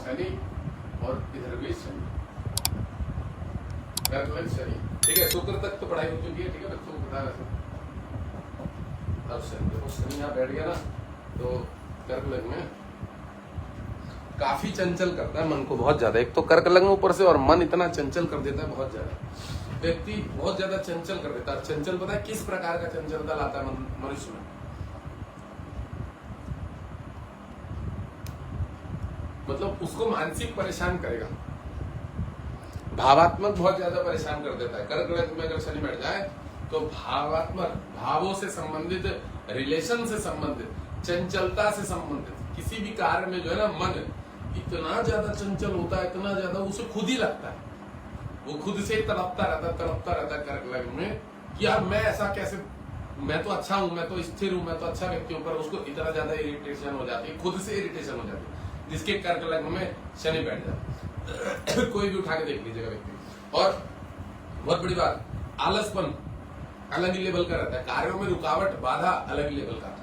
शनि और इधर भी शनि, कर्क लग्न शनि। ठीक है, शुक्र तक तो पढ़ाई हो चुकी है। ठीक है बच्चों को पता है। अब शनि देखो, शनि यहाँ बैठ गया ना, तो कर्क लग्न में काफी चंचल करता है मन को बहुत ज्यादा। एक तो कर्क लग्न ऊपर से, और मन इतना चंचल कर देता है बहुत ज्यादा, व्यक्ति बहुत ज्यादा चंचल कर देता है। चंचल पता है किस प्रकार का चंचलता लाता है मनुष्य में? मतलब उसको मानसिक परेशान करेगा, भावात्मक बहुत ज्यादा परेशान कर देता है। कर्क लग्न में अगर शनि बैठ जाए तो भावात्मक, भावों से संबंधित, रिलेशन से संबंधित, चंचलता से संबंधित किसी भी कार्य में जो है ना, मन इतना ज्यादा चंचल होता है, इतना ज्यादा उसे खुद ही लगता है, वो खुद से तड़पता रहता है कर्क लग्न में कि यार मैं ऐसा कैसे, मैं तो अच्छा हूं, मैं तो स्थिर हूं, मैं तो अच्छा व्यक्ति हूं, पर उसको इतना ज्यादा इरिटेशन हो जाती है, खुद से इरिटेशन हो जाती है जिसके कर्क लग्न में शनि बैठ जाए। कोई भी उठा के देख लीजिएगा व्यक्ति। और बहुत बड़ी बात, आलसपन अलग ही लेवल का रहता है, कार्यों में रुकावट, बाधा अलग ही लेवल का।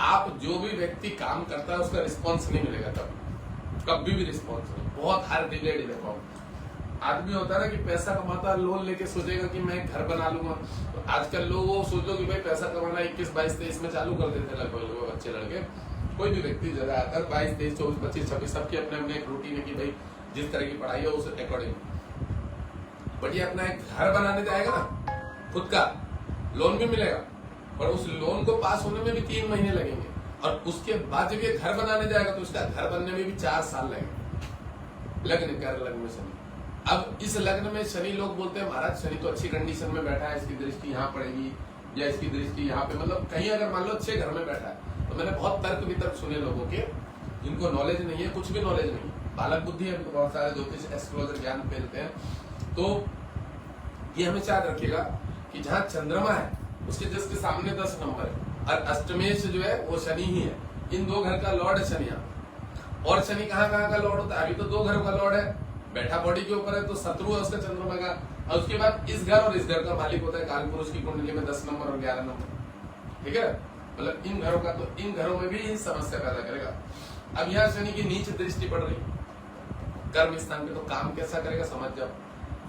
आप जो भी व्यक्ति काम करता है उसका रिस्पॉन्स नहीं मिलेगा, कभी भी रिस्पॉन्स नहीं, बहुत हार डिलेड है। आदमी होता है ना कि पैसा कमाता है, लोन लेके सोचेगा कि मैं घर बना लूंगा। तो आजकल लोग सोच लो कि भाई पैसा कमाना 21, 22, 23 में चालू कर देते हैं लगभग बच्चे लड़के। कोई भी व्यक्ति जगह आता है 22, 23, 24, 25, 26, सबके अपने अपने एक रूटीन है कि भाई जिस तरह की पढ़ाई है उस अकॉर्डिंग। बट ये अपना एक घर बनाने जाएगा ना खुद का, लोन भी मिलेगा, पर उस लोन को पास होने में भी 3 महीने लगेंगे, और उसके बाद जब ये घर बनाने जाएगा तो उसका घर बनने में भी 4 साल लगेंगे। लग्न कर्क लग्न में शनि। अब इस लग्न में शनि, लोग बोलते हैं महाराज शनि तो अच्छी कंडीशन में बैठा है, इसकी दृष्टि यहाँ पड़ेगी या इसकी दृष्टि यहाँ पे, मतलब कहीं अगर मान लो अच्छे घर में बैठा है। तो मैंने बहुत तर्क वितर्क सुने लोगों के, जिनको नॉलेज नहीं है, कुछ भी नॉलेज नहीं, बालक बुद्धि है, तो बहुत सारे ज्योतिष एस्ट्रोलॉजर ज्ञान फैलते हैं। तो ये हमेशा याद रखिएगा कि जहाँ चंद्रमा है उसके जस्ट सामने 10 नंबर है, और अष्टमेश जो है वो शनि ही है। इन 2 घर का लॉर्ड है शनि यहाँ। और शनि कहाँ कहाँ का लॉर्ड होता है? अभी तो 2 घरों का लॉर्ड है, बैठा बॉडी के ऊपर है, तो शत्रु है उसका चंद्रमा का। और उसके बाद इस घर और इस घर का मालिक होता है काल पुरुष की कुंडली में 10 नंबर और 11 नंबर। ठीक है, मतलब इन घरों का, तो इन घरों में भी समस्या पैदा करेगा। अब यहाँ शनि की नीच दृष्टि पड़ रही कर्म स्थान पे, तो काम कैसा करेगा समझ जाओ।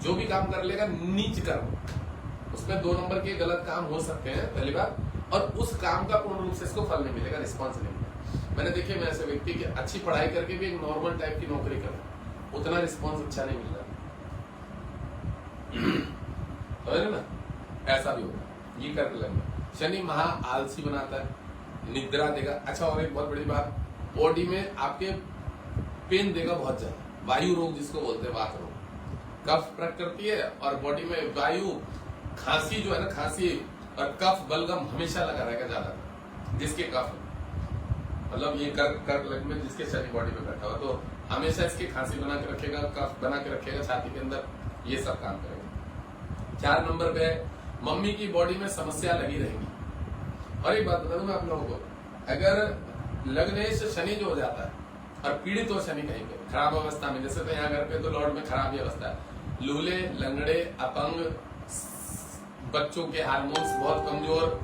जो भी काम कर लेगा नीच कर्म, उसमें 2 नंबर के गलत काम हो सकते हैं पहली बात, और उस काम का पूर्ण रूप से इसको फल नहीं मिलेगा, रिस्पॉन्स नहीं मिलेगा। मैंने देखे मैं ऐसे व्यक्ति की अच्छी पढ़ाई करके भी एक नॉर्मल टाइप की नौकरी कर, उतना रिस्पॉन्स अच्छा नहीं मिल रहा है ना, ऐसा भी होगा। ये कर्क लग्न शनि महा आलसी बनाता है, निद्रा देगा। अच्छा, और एक बहुत बड़ी बात, बॉडी में आपके पेन देगा बहुत ज्यादा, वायु रोग जिसको बोलते हैं, वात रोग। कफ प्रकृति है और बॉडी में वायु, खांसी जो है ना, खांसी और कफ बलगम हमेशा लगा रहेगा ज्यादा, जिसके कफ, मतलब ये कर्क लग्न में जिसके शनि बॉडी में बैठा हुआ, तो हमेशा इसकी खांसी बना के रखेगा, कफ बना के रखेगा छाती के अंदर, ये सब काम करेगा। 4 नंबर पे मम्मी की बॉडी में समस्या लगी रहेगी। और एक बात बता दूं मैं आप लोगों को, अगर लग्नेश शनि जो हो जाता है और पीड़ित हो शनि कहीं पे खराब अवस्था में, जैसे तो यहाँ घर पे तो लॉर्ड में खराब ही अवस्था है, लूले, लंगड़े, अपंग, बच्चों के हार्मोन्स बहुत कमजोर,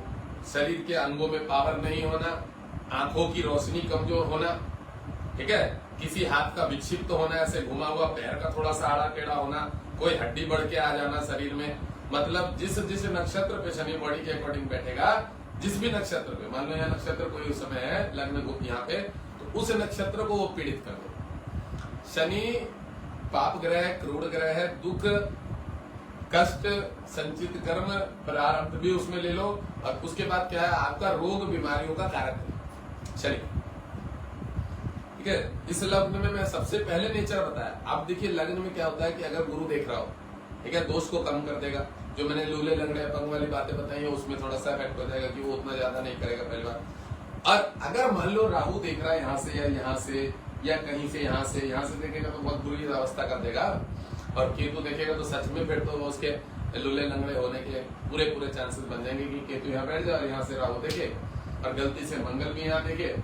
शरीर के अंगों में पावर नहीं होना, आंखों की रोशनी कमजोर होना, ठीक है, किसी हाथ का विक्षिप्त होना, ऐसे घुमा हुआ पैर का थोड़ा सा आड़ा टेढ़ा होना, कोई हड्डी बढ़ के आ जाना शरीर में। मतलब जिस जिस नक्षत्र पे शनि बॉडी के अकॉर्डिंग बैठेगा, जिस भी नक्षत्र पे, मान लो यहाँ नक्षत्र कोई उस समय है लग्न यहाँ पे, तो उस नक्षत्र को वो पीड़ित कर दे। शनि पाप ग्रह है, क्रूर ग्रह है, दुख, कष्ट, संचित कर्म, प्रारब्ध भी उसमें ले लो, और उसके बाद क्या है, आपका रोग बीमारियों का कारक है शनि। ठीक है, इस लग्न में मैं सबसे पहले नेचर बताया। आप देखिए लग्न में क्या होता है कि अगर गुरु देख रहा हो, ठीक है, दोष को कम कर देगा। जो मैंने लूले लंगड़े अपंग वाली बातें बताई है उसमें थोड़ा सा इफेक्ट हो जाएगा कि वो उतना ज्यादा नहीं करेगा पहली बार। और अगर मान लो राहु देख रहा है यहाँ से या यहाँ से या कहीं से यहाँ से देखेगा तो बहुत बुरी अवस्था कर देगा, और केतु देखेगा तो सच में फिर तो उसके लूले लंगड़े होने के पूरे चांसेस बन जाएंगे कि केतु यहाँ बैठ जाए और यहाँ से राहु देखे और गलती से मंगल भी यहाँ देखे।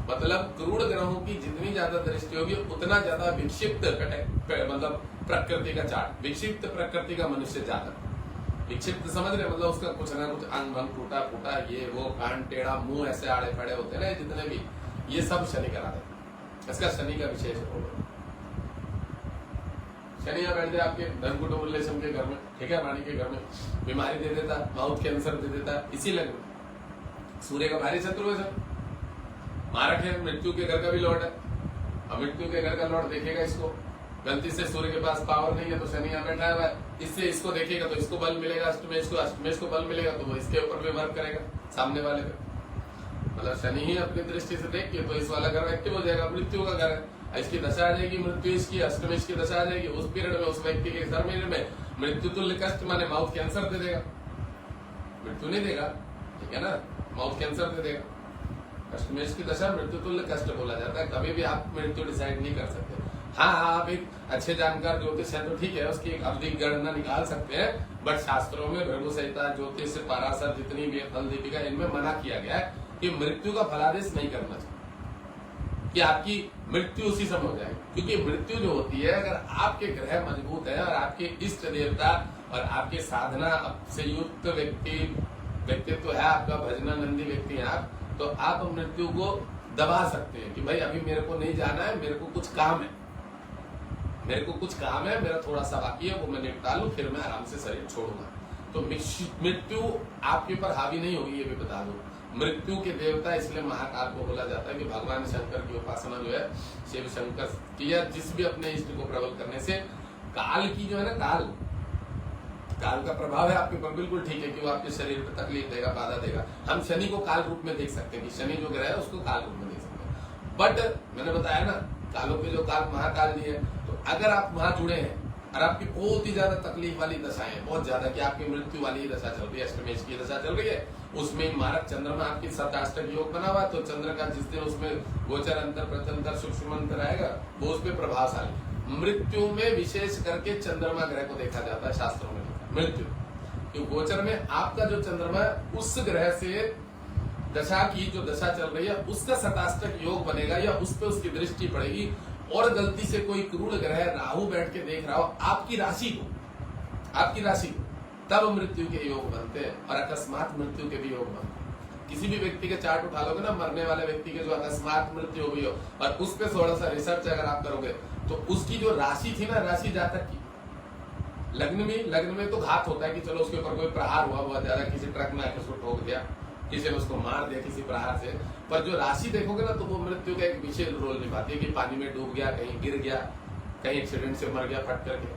मतलब क्रूर ग्रहों की जितनी ज्यादा दृष्टि होगी उतना ज्यादा विक्षिप्त, मतलब प्रकृति का चार्ट, विक्षिप्त प्रकृति का मनुष्य ज्यादा विक्षिप्त, समझ रहे, मतलब उसका कुछ ना कुछ अंग भंग, टूटा फूटा, ये वो, कान टेढ़ा, मुंह ऐसे आड़े पड़े होते हैं ना जितने भी, ये सब शनि करा देता है। इसका शनि का विशेष रोग है। शनि यहाँ बैठ जाए आपके धन कुटुंब रिलेशन के घर में, ठीक है, रानी के घर में, बीमारी दे देता, माउथ कैंसर दे देता, इसी लग्न में। सूर्य का भारी शत्रु है सर, मारक है, मृत्यु के घर का भी लॉर्ड है। अब मृत्यु के घर का लॉर्ड देखेगा इसको, गलती से सूर्य के पास पावर नहीं है तो शनि यहाँ बैठा हुआ है, इससे इसको देखेगा तो इसको बल मिलेगा, अष्टमेश को बल मिलेगा तो वो इसके ऊपर भी वर्क करेगा, सामने वाले पे। मतलब शनि ही अपनी दृष्टि से देखिए तो इस वाला घर एक्टिव हो जाएगा, मृत्यु का घर है, इसकी दशा आ जाएगी, मृत्यु इसकी, अष्टमेश की दशा आ जाएगी, उस पीरियड में उस व्यक्ति के शरीर में मृत्यु तुल्य कष्ट माने माउथ कैंसर दे देगा, मृत्यु नहीं देगा, ठीक है ना, माउथ कैंसर दे देगा। अष्टमेश की दशा मृत्यु तुल्य कष्ट बोला जाता है, कभी भी आप मृत्यु डिसाइड नहीं कर सकते। हाँ, आप एक अच्छे जानकार ज्योतिष है तो ठीक है, उसकी एक अवधि गणना निकाल सकते हैं, बट शास्त्रों में भृगु संहिता, ज्योतिष, पराशर, जितनी भी फल दीपिका, इनमें मना किया गया है कि मृत्यु का फलादेश नहीं करना चाहिए, कि आपकी मृत्यु उसी समय हो जाएगी। क्योंकि मृत्यु जो होती है, अगर आपके ग्रह मजबूत है और आपके इष्ट देवता और आपके साधना से युक्त व्यक्तित्व है आपका, भजनानंदी व्यक्ति है आप, तो आप मृत्यु को दबा सकते हैं कि भाई अभी मेरे को नहीं जाना है, मेरे को कुछ काम है, मेरा थोड़ा सा बाकी है, वो मैं निपटा लूं, फिर मैं आराम से शरीर छोड़ूंगा। तो मृत्यु आपके ऊपर हावी नहीं होगी, ये भी बता दो। मृत्यु के देवता इसलिए महाकाल को बोला जाता है कि भगवान शंकर की उपासना जो है शिव शंकर की, या जिस भी अपने इष्ट को प्रबल करने से काल की जो है ना, काल का प्रभाव है आपके ऊपर, बिल्कुल ठीक है कि वो आपके शरीर पर तकलीफ देगा, बाधा देगा। हम शनि को काल रूप में देख सकते हैं कि शनि जो ग्रह है उसको काल रूप में देख सकते हैं। बट मैंने बताया ना, कालों के जो काल महाकाल जी है, तो अगर आप वहां जुड़े हैं और आपकी बहुत ही ज्यादा तकलीफ वाली दशाएं हैं, बहुत ज्यादा, कि आपकी मृत्यु वाली दशा चल रही है, अष्टमेश की दशा चल रही है, उसमें मारक चंद्रमा आपकी सप्ताष्टक योग बना हुआ, तो चंद्र का जिस दिन उसमें गोचर अंतर प्रत्यंतर सूक्ष्म अंतर आएगा, वो उस पर प्रभावशाली। मृत्यु में विशेष करके चंद्रमा ग्रह को देखा जाता है शास्त्रों में, मृत्यु क्यों गोचर में आपका जो चंद्रमा है उस ग्रह से दशा की जो दशा चल रही है उसका सताष्टक योग बनेगा, या उस पर उसकी दृष्टि पड़ेगी, और गलती से कोई क्रूर ग्रह राहु बैठ के देख रहा हो आपकी राशि को, तब मृत्यु के योग बनते हैं, और अकस्मात मृत्यु के भी योग बनते हैं। किसी भी व्यक्ति के चार्ट उठा लोगे ना, मरने वाले व्यक्ति के जो अकस्मात मृत्यु हो गई हो, और उस पर थोड़ा सा रिसर्च अगर आप करोगे तो उसकी जो राशि थी ना, राशि जातक की, लग्न में तो घात होता है कि चलो उसके ऊपर कोई प्रहार हुआ बहुत ज्यादा, किसी ट्रक में आके उसको ठोक दिया, किसी ने उसको मार दिया किसी प्रहार से, पर जो राशि देखोगे ना तो वो मृत्यु का एक विशेष रोल निभाती है, कि पानी में डूब गया, कहीं गिर गया, कहीं एक्सीडेंट से मर गया फट करके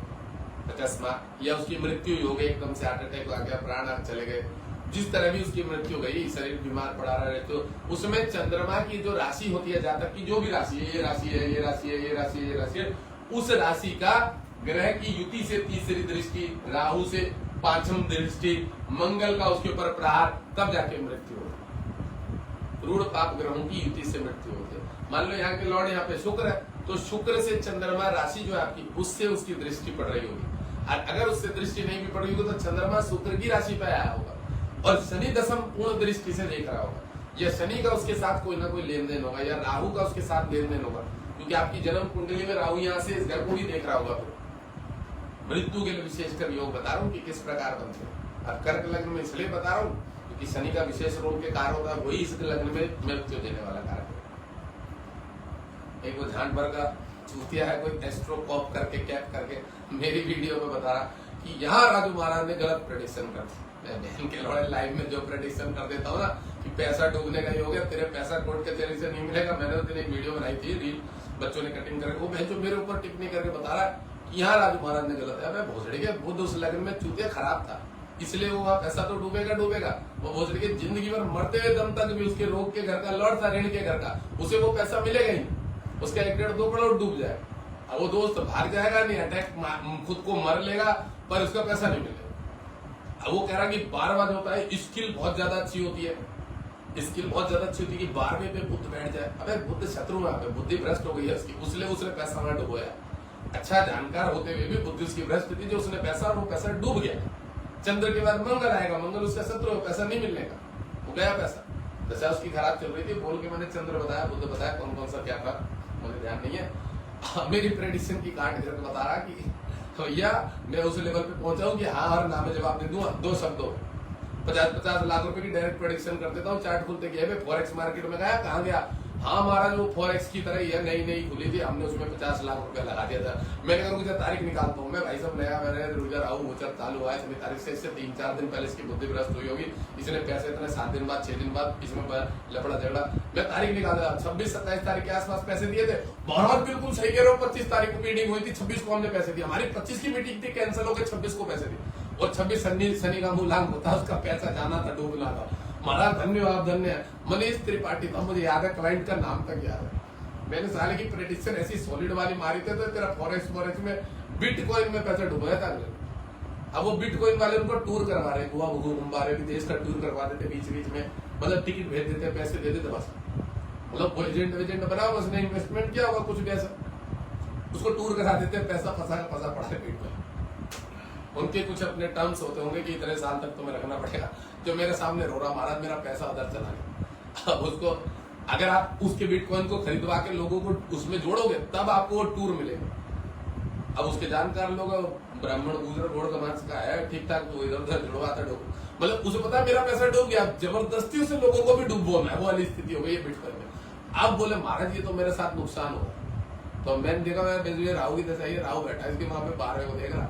अकस्मात, या उसकी मृत्यु हो गई, एकदम से हार्ट अटैक आ गया, प्राण चले गए, जिस तरह भी उसकी मृत्यु गई, शरीर बीमार पड़ा रहे, तो उसमें चंद्रमा की जो राशि होती है, जातक की जो भी राशि है, ये राशि है, ये राशि है, ये राशि है, ये राशि है, उस राशि का ग्रह की युति से तीसरी दृष्टि, राहु से पांचम दृष्टि, मंगल का उसके ऊपर प्रहार, तब जाके मृत्यु होती है। रूढ़ पाप ग्रहों की युति से मृत्यु होती है। मान लो यहाँ के लॉर्ड यहाँ पे शुक्र है, तो शुक्र से चंद्रमा राशि जो है आपकी, उससे उसकी दृष्टि पड़ रही होगी। अगर उससे दृष्टि नहीं भी पड़ रही होगी तो चंद्रमा शुक्र की राशि पे आया होगा, और शनि दशम पूर्ण दृष्टि से देख रहा होगा, या शनि का उसके साथ कोई ना कोई लेन देन होगा, या राहु का उसके साथ लेन देन होगा, क्योंकि आपकी जन्म कुंडली में राहु यहाँ से इस घर को ही देख रहा होगा। मृत्यु के लिए विशेषकर योग बता रहा हूँ कि किस प्रकार बनते हैं। अब कर्क लग्न में इसलिए बता रहा हूँ क्योंकि शनि का विशेष रोल के कार होता है, वही इस लग्न में मृत्यु देने वाला कारक है। एक वो झांट भर का चूतिया है, कोई एस्ट्रोकॉप करके कैप करके मेरी वीडियो में बता रहा कि यहाँ राजू महाराज ने गलत प्रेडिक्शन कर दी। मैं बहन के लौड़े लाइव में जो प्रेडिक्शन कर देता हूँ ना कि पैसा डूबने का योग है, तेरे पैसा कोर्ट के तेरे से नहीं मिलेगा। मैंने तो तेरी वीडियो बनाई थी, रील बच्चों ने कटिंग करके, वो बहन जो मेरे ऊपर टिप्पणी करके बता रहा है यहाँ राजू महाराज ने गलत है। मैं भोसड़ी के बुद्ध उस लग्न में चूतिया खराब था, इसलिए वो पैसा तो डूबेगा। वो भोसड़ी के जिंदगी भर मरते हुए दम तक भी उसके रोग के घर का लॉर्ड था, ऋण के घर का, उसे वो पैसा मिलेगा ही, उसका 1-1.5-2 करोड़ डूब जाए। अब वो दोस्त भाग जाएगा नहीं, अटैक खुद को मर लेगा, पर उसका पैसा नहीं मिलेगा। अब वो कह रहा कि 12वां होता है, स्किल बहुत ज्यादा अच्छी होती है, स्किल बहुत ज्यादा अच्छी होती है कि 12वें पे बुद्ध बैठ जाए। अबे बुद्ध शत्रु है, बुद्धि भ्रष्ट हो गई है उसकी, उसने पैसा वहां डुबोया। अच्छा जानकार होते हुए भी बुद्धि उसकी भ्रष्ट थी, जो उसने पैसा, वो पैसा डूब गया। चंद्र के बाद मंगल आएगा, मंगल उसका शत्रु है, पैसा नहीं मिलने का, वो गया पैसा। दशा उसकी खराब चल रही थी, बोल के मैंने चंद्र बताया, बुद्ध बताया, कौन कौन सा क्या था मुझे ध्यान नहीं है। मेरी प्रेडिक्शन की काट करके बता रहा कि भैया मैं उस लेवल पे पहुंचा हूँ कि हाँ हर नाम में जवाब दे दूंगा 2 शब्दों 50-50 लाख रुपए की डायरेक्ट प्रेडिक्शन कर देता हूँ। चार्ट खुलते गया, फॉरेक्स मार्केट में गया, कहाँ गया, हाँ महाराज वो फॉरेक्स की तरह ही है, नई नई खुली थी, हमने उसमें 50 लाख रुपया लगा दिया था। मैंने कहा रुक तारीख निकालता हूँ मैं, भाई सब नया मैंने रुझा राहु गोचर चालू हुआ है, इतनी तारीख से, इससे 3-4 दिन पहले इसकी बुद्धि भ्रष्ट हुई होगी, इसने पैसे इतने 7 दिन बाद 6 दिन बाद इसमें लफड़ा झगड़ा, मैं तारीख निकाल रहा 26-27 तारीख के आसपास पैसे दिए थे। महाराज बिल्कुल सही कह रहे हो, 25 तारीख को मीटिंग हुई थी, 26 को हमने पैसे दिए, हमारी 25 की मीटिंग थी, कैंसिल हो गई, 26 को पैसे दिए, और 26 शनि का मूलांक होता है, उसका पैसा जाना था, डूबना था। महाराज धन्यवाद धन्य मनीष त्रिपाठी था, मुझे याद है, क्लाइंट का नाम तक याद है। मैंने साले की प्रेडिक्शन ऐसी सॉलिड वाली मारी थे, तो तेरा फॉरेक्स में बिटकॉइन में पैसा डुबाया था। अब वो बिटकॉइन वाले उनको टूर करवा रहे, गोवा घुमा रहे, देश का टूर करवा देते बीच बीच में, मतलब टिकट भेज देते, पैसे दे देते, बस मतलब एजेंट बना, उसने इन्वेस्टमेंट किया होगा कुछ भी ऐसा, उसको टूर करा देते, पैसा फंसा पड़ा है पेट में। उनके कुछ अपने टर्म्स होते होंगे कि इतने साल तक तुम्हें रखना पड़ेगा। जो मेरे सामने रो रहा, महाराज मेरा पैसा उधर चला गया। अब उसको अगर आप उसके बिटकॉइन को खरीदवा के लोगों को उसमें जोड़ोगे तब आपको वो टूर मिलेगा। अब उसके जानकार लोग, ब्राह्मण गुजर घोड़ का मांस का है, ठीक ठाक तो इधर उधर जुड़वाता डूब, मतलब उसे पता है मेरा पैसा डूब गया, जबरदस्ती से लोगों को भी डूबोना है, वो वाली स्थिति हो गई है बिटकॉइन में। अब बोले महाराज ये तो मेरे साथ नुकसान होगा, तो मैंने देखा मैं राहु की दशा, ये राहु बैठा इसके वहां पे 12 को देख रहा,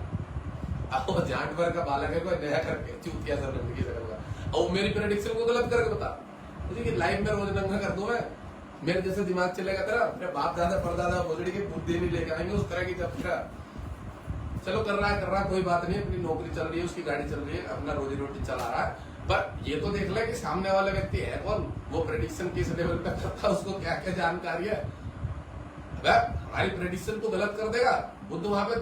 अब वो जाट भर का बालक है, कोई नया करके चूतिया सा लड़की से करवा, और मेरी प्रेडिक्शन को गलत करके बता मुझे कि लाइव में रोज नंगा कर दूं मैं, मेरे जैसे दिमाग चलेगा तेरा, अपने बाप दादा परदादा बोलड़ी की बुद्धि नहीं लेकर आएंगे उस तरह की। जब चलो कर रहा है कोई बात नहीं, अपनी नौकरी चल रही है, उसकी गाड़ी चल रही है, अपना रोजी रोटी चला रहा है, पर ये तो देख ले कि सामने वाला व्यक्ति है कौन, वो प्रेडिक्शन किस लेवल पे करता है, उसको क्या क्या जानकारी है। हमारी प्रेडिक्शन को गलत कर देगा, बुद्ध वहां पे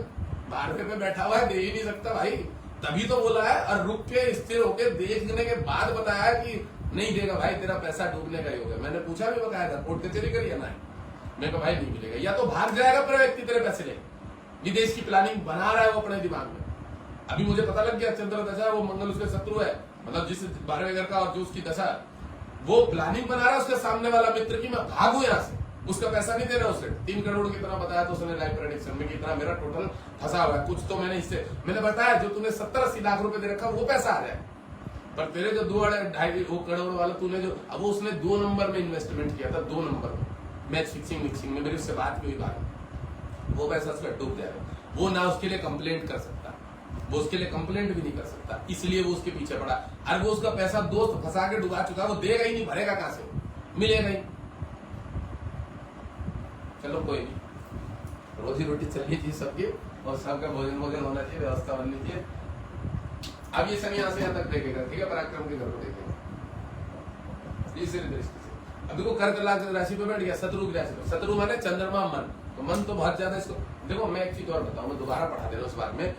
12वें पे बैठा हुआ है, दे ही नहीं सकता भाई, तभी तो बोला है, और रुक के स्थिर होके देखने के बाद बताया कि नहीं देगा भाई, तेरा पैसा डूबने का ही होगा। मैंने पूछा भी, बताया था कोर्ट कचहरी करी है ना, मैं कहा भाई नहीं मिलेगा, या तो भाग जाएगा पर व्यक्ति तेरे पैसे ले, विदेश की प्लानिंग बना रहा है वो अपने दिमाग में। अभी मुझे पता लग गया चंद्र दशा, वो मंगल उसके शत्रु है, मतलब जिस 12वें घर का और जो उसकी दशा, वो प्लानिंग बना रहा है उसके सामने वाला मित्र की, मैं भागू यहाँ से, उसका पैसा नहीं दे रहा उसे। 3 करोड़ कितना बताया तो उसने लाइव प्रेडिक्शन में, कितना मेरा टोटल फंसा हुआ है, कुछ तो मैंने इससे मैंने बताया, जो तूने 70-80 लाख रुपए दे रखा वो पैसा आ जाए, पर तेरे जो 2-2.5 करोड़ वाला तूने जो, अब उसने 2 नंबर में इन्वेस्टमेंट किया था, 2 नंबर में मैच फिक्सिंग मिक्सिंग में, मेरी उससे बात की हुई बात, वो पैसा उसका डूब जाएगा। वो ना उसके लिए कंप्लेंट कर सकता, वो उसके लिए कंप्लेंट भी नहीं कर सकता, इसलिए वो उसके पीछे पड़ा। और वो उसका पैसा दोस्त फंसा के डुबा चुका, वो देगा ही नहीं, भरेगा कहां से, मिलेगा ही। चलो कोई नहीं, रोजी रोटी चलिए जी सबकी, और सबका भोजन होना चाहिए, व्यवस्था बननी चाहिए। अब ये शनि यहाँ से यहाँ तक देखेगा, ठीक है, पराक्रम के घर को देखेगा तीसरी दृष्टि से। अब देखो कर्क राशि पे बैठ गया, शत्रु की राशि पे, शत्रु माने चंद्रमा मन, तो मन तो बहुत ज्यादा इसको देखो। मैं एक चीज और बताऊं, मैं दोबारा पढ़ा दे रहा हूं उस बार में,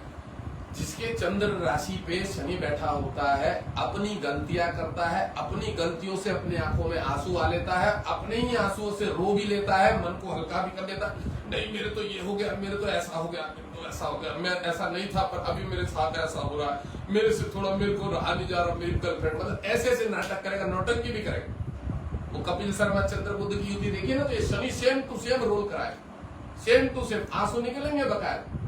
जिसके चंद्र राशि पे शनि बैठा होता है, अपनी गलतियां करता है, अपनी गलतियों से अपने आंखों में आंसू आ लेता है, अपने ही आंसुओं से रो भी लेता है, मन को हल्का भी कर लेता है, नहीं मेरे तो ये हो गया, मेरे तो ऐसा हो गया, मेरे तो ऐसा हो गया, मैं ऐसा नहीं था पर अभी मेरे साथ ऐसा हो रहा है, मेरे से थोड़ा मेरे को रहा नहीं जा रहा, मेरी गर्लफ्रेंड, मतलब ऐसे ऐसे नाटक करेगा, नौटंकी भी करेगा। वो कपिल शर्मा चंद्र बुद्ध की युति देखिए ना, तो ये Shani same to same role कराए, सेम टू सेम, आंसू निकलेंगे बकायदा।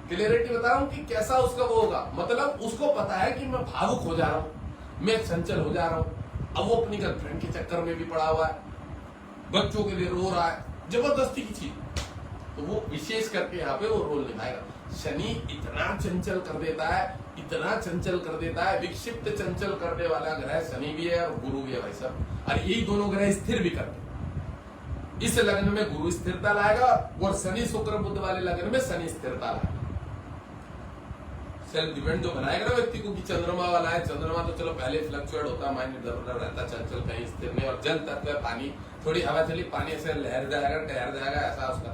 क्लियरिटी बता रहा हूं कि कैसा उसका वो होगा, मतलब उसको पता है कि मैं भावुक हो जा रहा हूं, मैं चंचल हो जा रहा हूं, अब वो अपनी गर्लफ्रेंड के चक्कर में भी पड़ा हुआ है, बच्चों के लिए रो रहा है, जबरदस्ती की चीज, तो वो विशेष करके यहाँ पे वो रोल निभाएगा। शनि इतना चंचल कर देता है, इतना चंचल कर देता है, विक्षिप्त चंचल करने वाला ग्रह शनि भी है और गुरु भी है भाई साहब, और यही दोनों ग्रह स्थिर भी करते हैं। इस लग्न में गुरु स्थिरता लाएगा और शनि शुक्र बुध वाले लग्न में शनि स्थिरता लाएगा। सेल्फ डिपेंड जो बनाएगा ना व्यक्ति को कि चंद्रमा वाला है, चंद्रमा तो चलो पहले फ्लक्चुएट होता है, माइंड इधर उधर रहता, चंचल कहीं स्थिर नहीं, और जल तत्व है पानी, थोड़ी हवा चली पानी ऐसे लहर जाएगा ठहर जाएगा, ऐसा उसका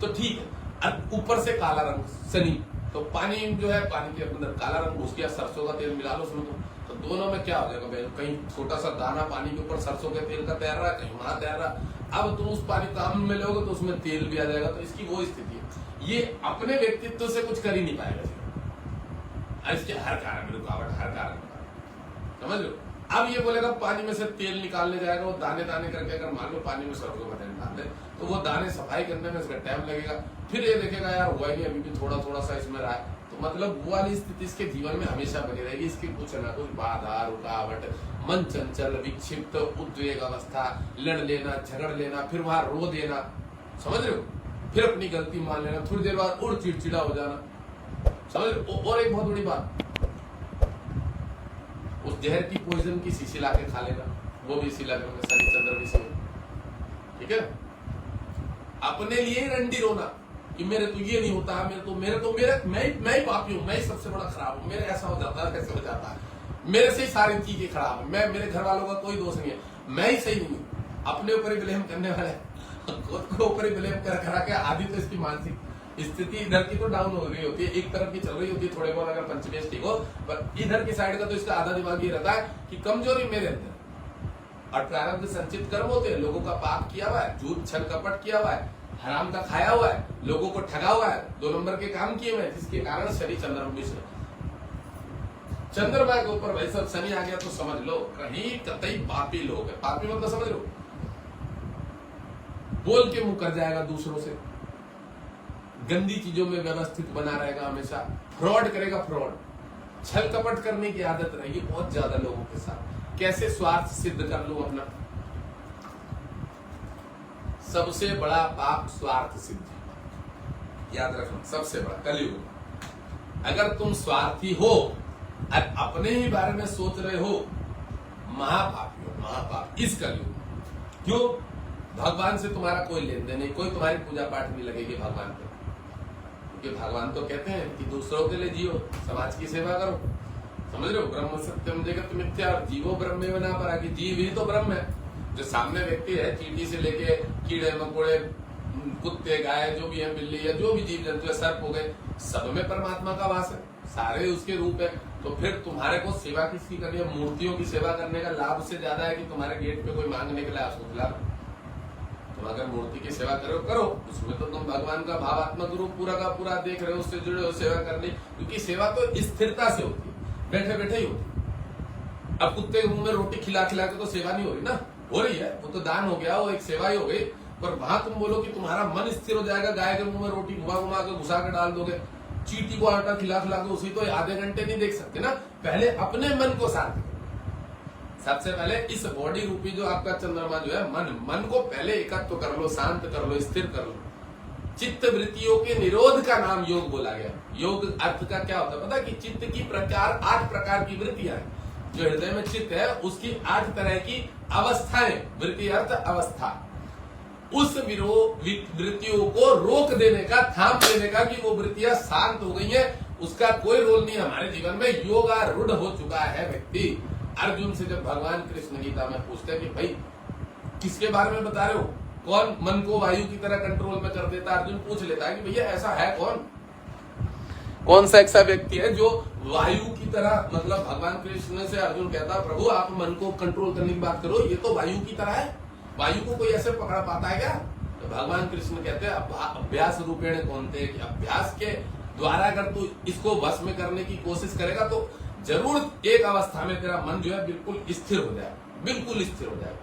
तो ठीक है। अब ऊपर से काला रंग शनि, तो पानी जो है पानी के अंदर काला रंग घुस गया, सरसों का तेल मिला लो उसमें, तो दोनों में क्या हो जाएगा, कहीं छोटा सा दाना पानी के ऊपर सरसों के तेल का तैर रहा है, कहीं वहां तैर रहा, अब तुम उस पानी काम में लोगे तो उसमें तेल भी आ जाएगा, तो इसकी वो स्थिति है। ये अपने व्यक्तित्व से कुछ कर ही नहीं पाएगा, इसके हर कारण रुकावट, हर कारण समझ लो। अब ये बोलेगा पानी में से तेल निकालने जाएगा, वो दाने दाने करके अगर मान लो पानी में सरसों का तेल डाल दे, तो वो दाने सफाई करने में इसका टाइम लगेगा, फिर ये देखेगा यार हुआ ही नहीं, अभी भी थोड़ा थोड़ा सा इसमें रहा है, तो मतलब वो वाली स्थिति इसके जीवन में हमेशा बनी रहेगी। इसकी कुछ ना कुछ बाधा, रुकावट, मन चंचल, विक्षिप्त, उद्वेग अवस्था, लड़ लेना, झगड़ लेना, फिर वहां रो देना, समझ रहे हो, फिर अपनी गलती मान लेना, थोड़ी देर बाद और चिड़चिड़ा हो जाना, समझ रहे हो। और एक बहुत बड़ी बात, उस जहर की पॉइजन की शीशी ला के खा लेना, वो भी इसी लग्न में शनि चंद्र भी से, ठीक है। अपने लिए रंडी रोना कि मेरे तो ये नहीं होता, मैं ही पापी हूं, मैं ही सबसे बड़ा खराब हूं, मेरे ऐसा हो जाता है, कैसे हो जाता है, मेरे से ही सारी चीजें खराब है, मैं, मेरे घर वालों का कोई दोष नहीं है, मैं ही सही नहीं हूं। अपने ऊपर ही ब्लेम करने वाले, खुद को ऊपर ही ब्लेम कर करा के आदि तो इसकी मानसिक स्थिति इधर की तो डाउन हो रही होती है, एक तरफ की चल रही होती है थोड़े बहुत, अगर पंचमी ठीक हो, पर इधर की साइड का तो इसका आधा दिमाग ये रहता है कि कमजोरी मेरे अंदर, और प्रारब्ध संचित कर्म होते हैं, लोगों का पाप किया हुआ है, झूठ छल कपट किया हुआ है, हराम का खाया हुआ है, लोगों को ठगा हुआ है, 2 नंबर के काम किए हुए हैं, जिसके कारण शनि चंद्र मिश्र चंद्रमा के ऊपर भाई सब शनि आ गया तो समझ लो कहीं कतई पापी लोग है। पापी मतलब समझ लो, बोल के मुंह कर जाएगा दूसरों से, गंदी चीजों में व्यवस्थित बना रहेगा, हमेशा फ्रॉड करेगा, फ्रॉड, छल कपट करने की आदत रहेगी बहुत ज्यादा लोगों के साथ। कैसे स्वार्थ सिद्ध कर लो अपना, सबसे बड़ा पाप स्वार्थ सिद्धि, याद रखना, सबसे बड़ा कलयुग। अगर तुम स्वार्थी हो और अपने ही बारे में सोच रहे हो, महापापी हो, महापाप इस कलयुग। क्यों? भगवान से तुम्हारा कोई लेन देन नहीं, कोई तुम्हारी पूजा पाठ नहीं लगेगी भगवान पे, क्योंकि भगवान तो कहते हैं कि दूसरों के लिए जियो, समाज की सेवा करो, समझ रहे हो। ब्रह्म सत्यम जगत मिथ्या, जीवो ब्रह्म बना पड़ा, कि जीव ही तो ब्रह्म है। जो सामने व्यक्ति है, चींटी से लेके कीड़े मकोड़े, कुत्ते, गाय, जो भी है, बिल्ली है, जो भी जीव जंतु है, सर्प हो गए, सब में परमात्मा का वास है, सारे उसके रूप है। तो फिर तुम्हारे को सेवा किसकी करनी है? मूर्तियों की सेवा करने का लाभ उससे ज्यादा है कि तुम्हारे गेट पे कोई मांगने के लिए आसूस ला। तुम अगर मूर्ति की सेवा करो, उसमें तो तुम भगवान का भावात्मक रूप पूरा का पूरा देख रहे हो, उससे जुड़े हो, सेवा करनी, क्योंकि सेवा तो स्थिरता से होती है, बैठे बैठे ही होती है। अब कुत्ते के मुंह में रोटी खिला खिला के तो सेवा नहीं हो रही ना, हो रही है, वो तो दान हो गया, वो एक सेवा ही हो गई। पर वहां तुम बोलो कि तुम्हारा मन स्थिर हो जाएगा, गाय के मुंह में रोटी घुमा घुमा के घुसा के डाल दोगे, चींटी को आटा खिला खिला के, उसी तो आधे घंटे नहीं देख सकते ना। पहले अपने मन को शांत करो, सबसे पहले इस बॉडी रूपी जो आपका चंद्रमा जो है, मन को पहले एकत्व कर लो, शांत कर लो, स्थिर कर लो। चित्त वृत्तियों के निरोध का नाम योग बोला गया। योग अर्थ का क्या होता है पता? कि चित्त की 8 प्रकार की वृत्तियां हैं। जो हृदय में चित्त है उसकी 8 तरह की अवस्थाएं, वृत्ति अर्थ अवस्था, उस वृत्तियों को रोक देने का, थाम देने का, कि वो वृत्तियां शांत हो गई है, उसका कोई रोल नहीं हमारे जीवन में। योगारूढ़ हो चुका है व्यक्ति। अर्जुन से जब भगवान कृष्ण गीता में पूछते हैं कि भाई किसके बारे में बता रहे हो, कौन मन को वायु की तरह कंट्रोल में कर देता, अर्जुन पूछ लेता है कि भैया ऐसा है कौन सा ऐसा व्यक्ति है जो वायु की तरह, मतलब भगवान कृष्ण से अर्जुन कहता है प्रभु आप मन को कंट्रोल करने की बात करो, ये तो वायु की तरह है, वायु को कोई ऐसे पकड़ पाता है क्या? तो भगवान कृष्ण कहते हैं अभ्यास रूपेण कौनते, कि अभ्यास के द्वारा अगर तू इसको वश में करने की कोशिश करेगा तो जरूर एक अवस्था में तेरा मन जो है बिल्कुल स्थिर हो जाएगा, बिल्कुल स्थिर हो जाएगा।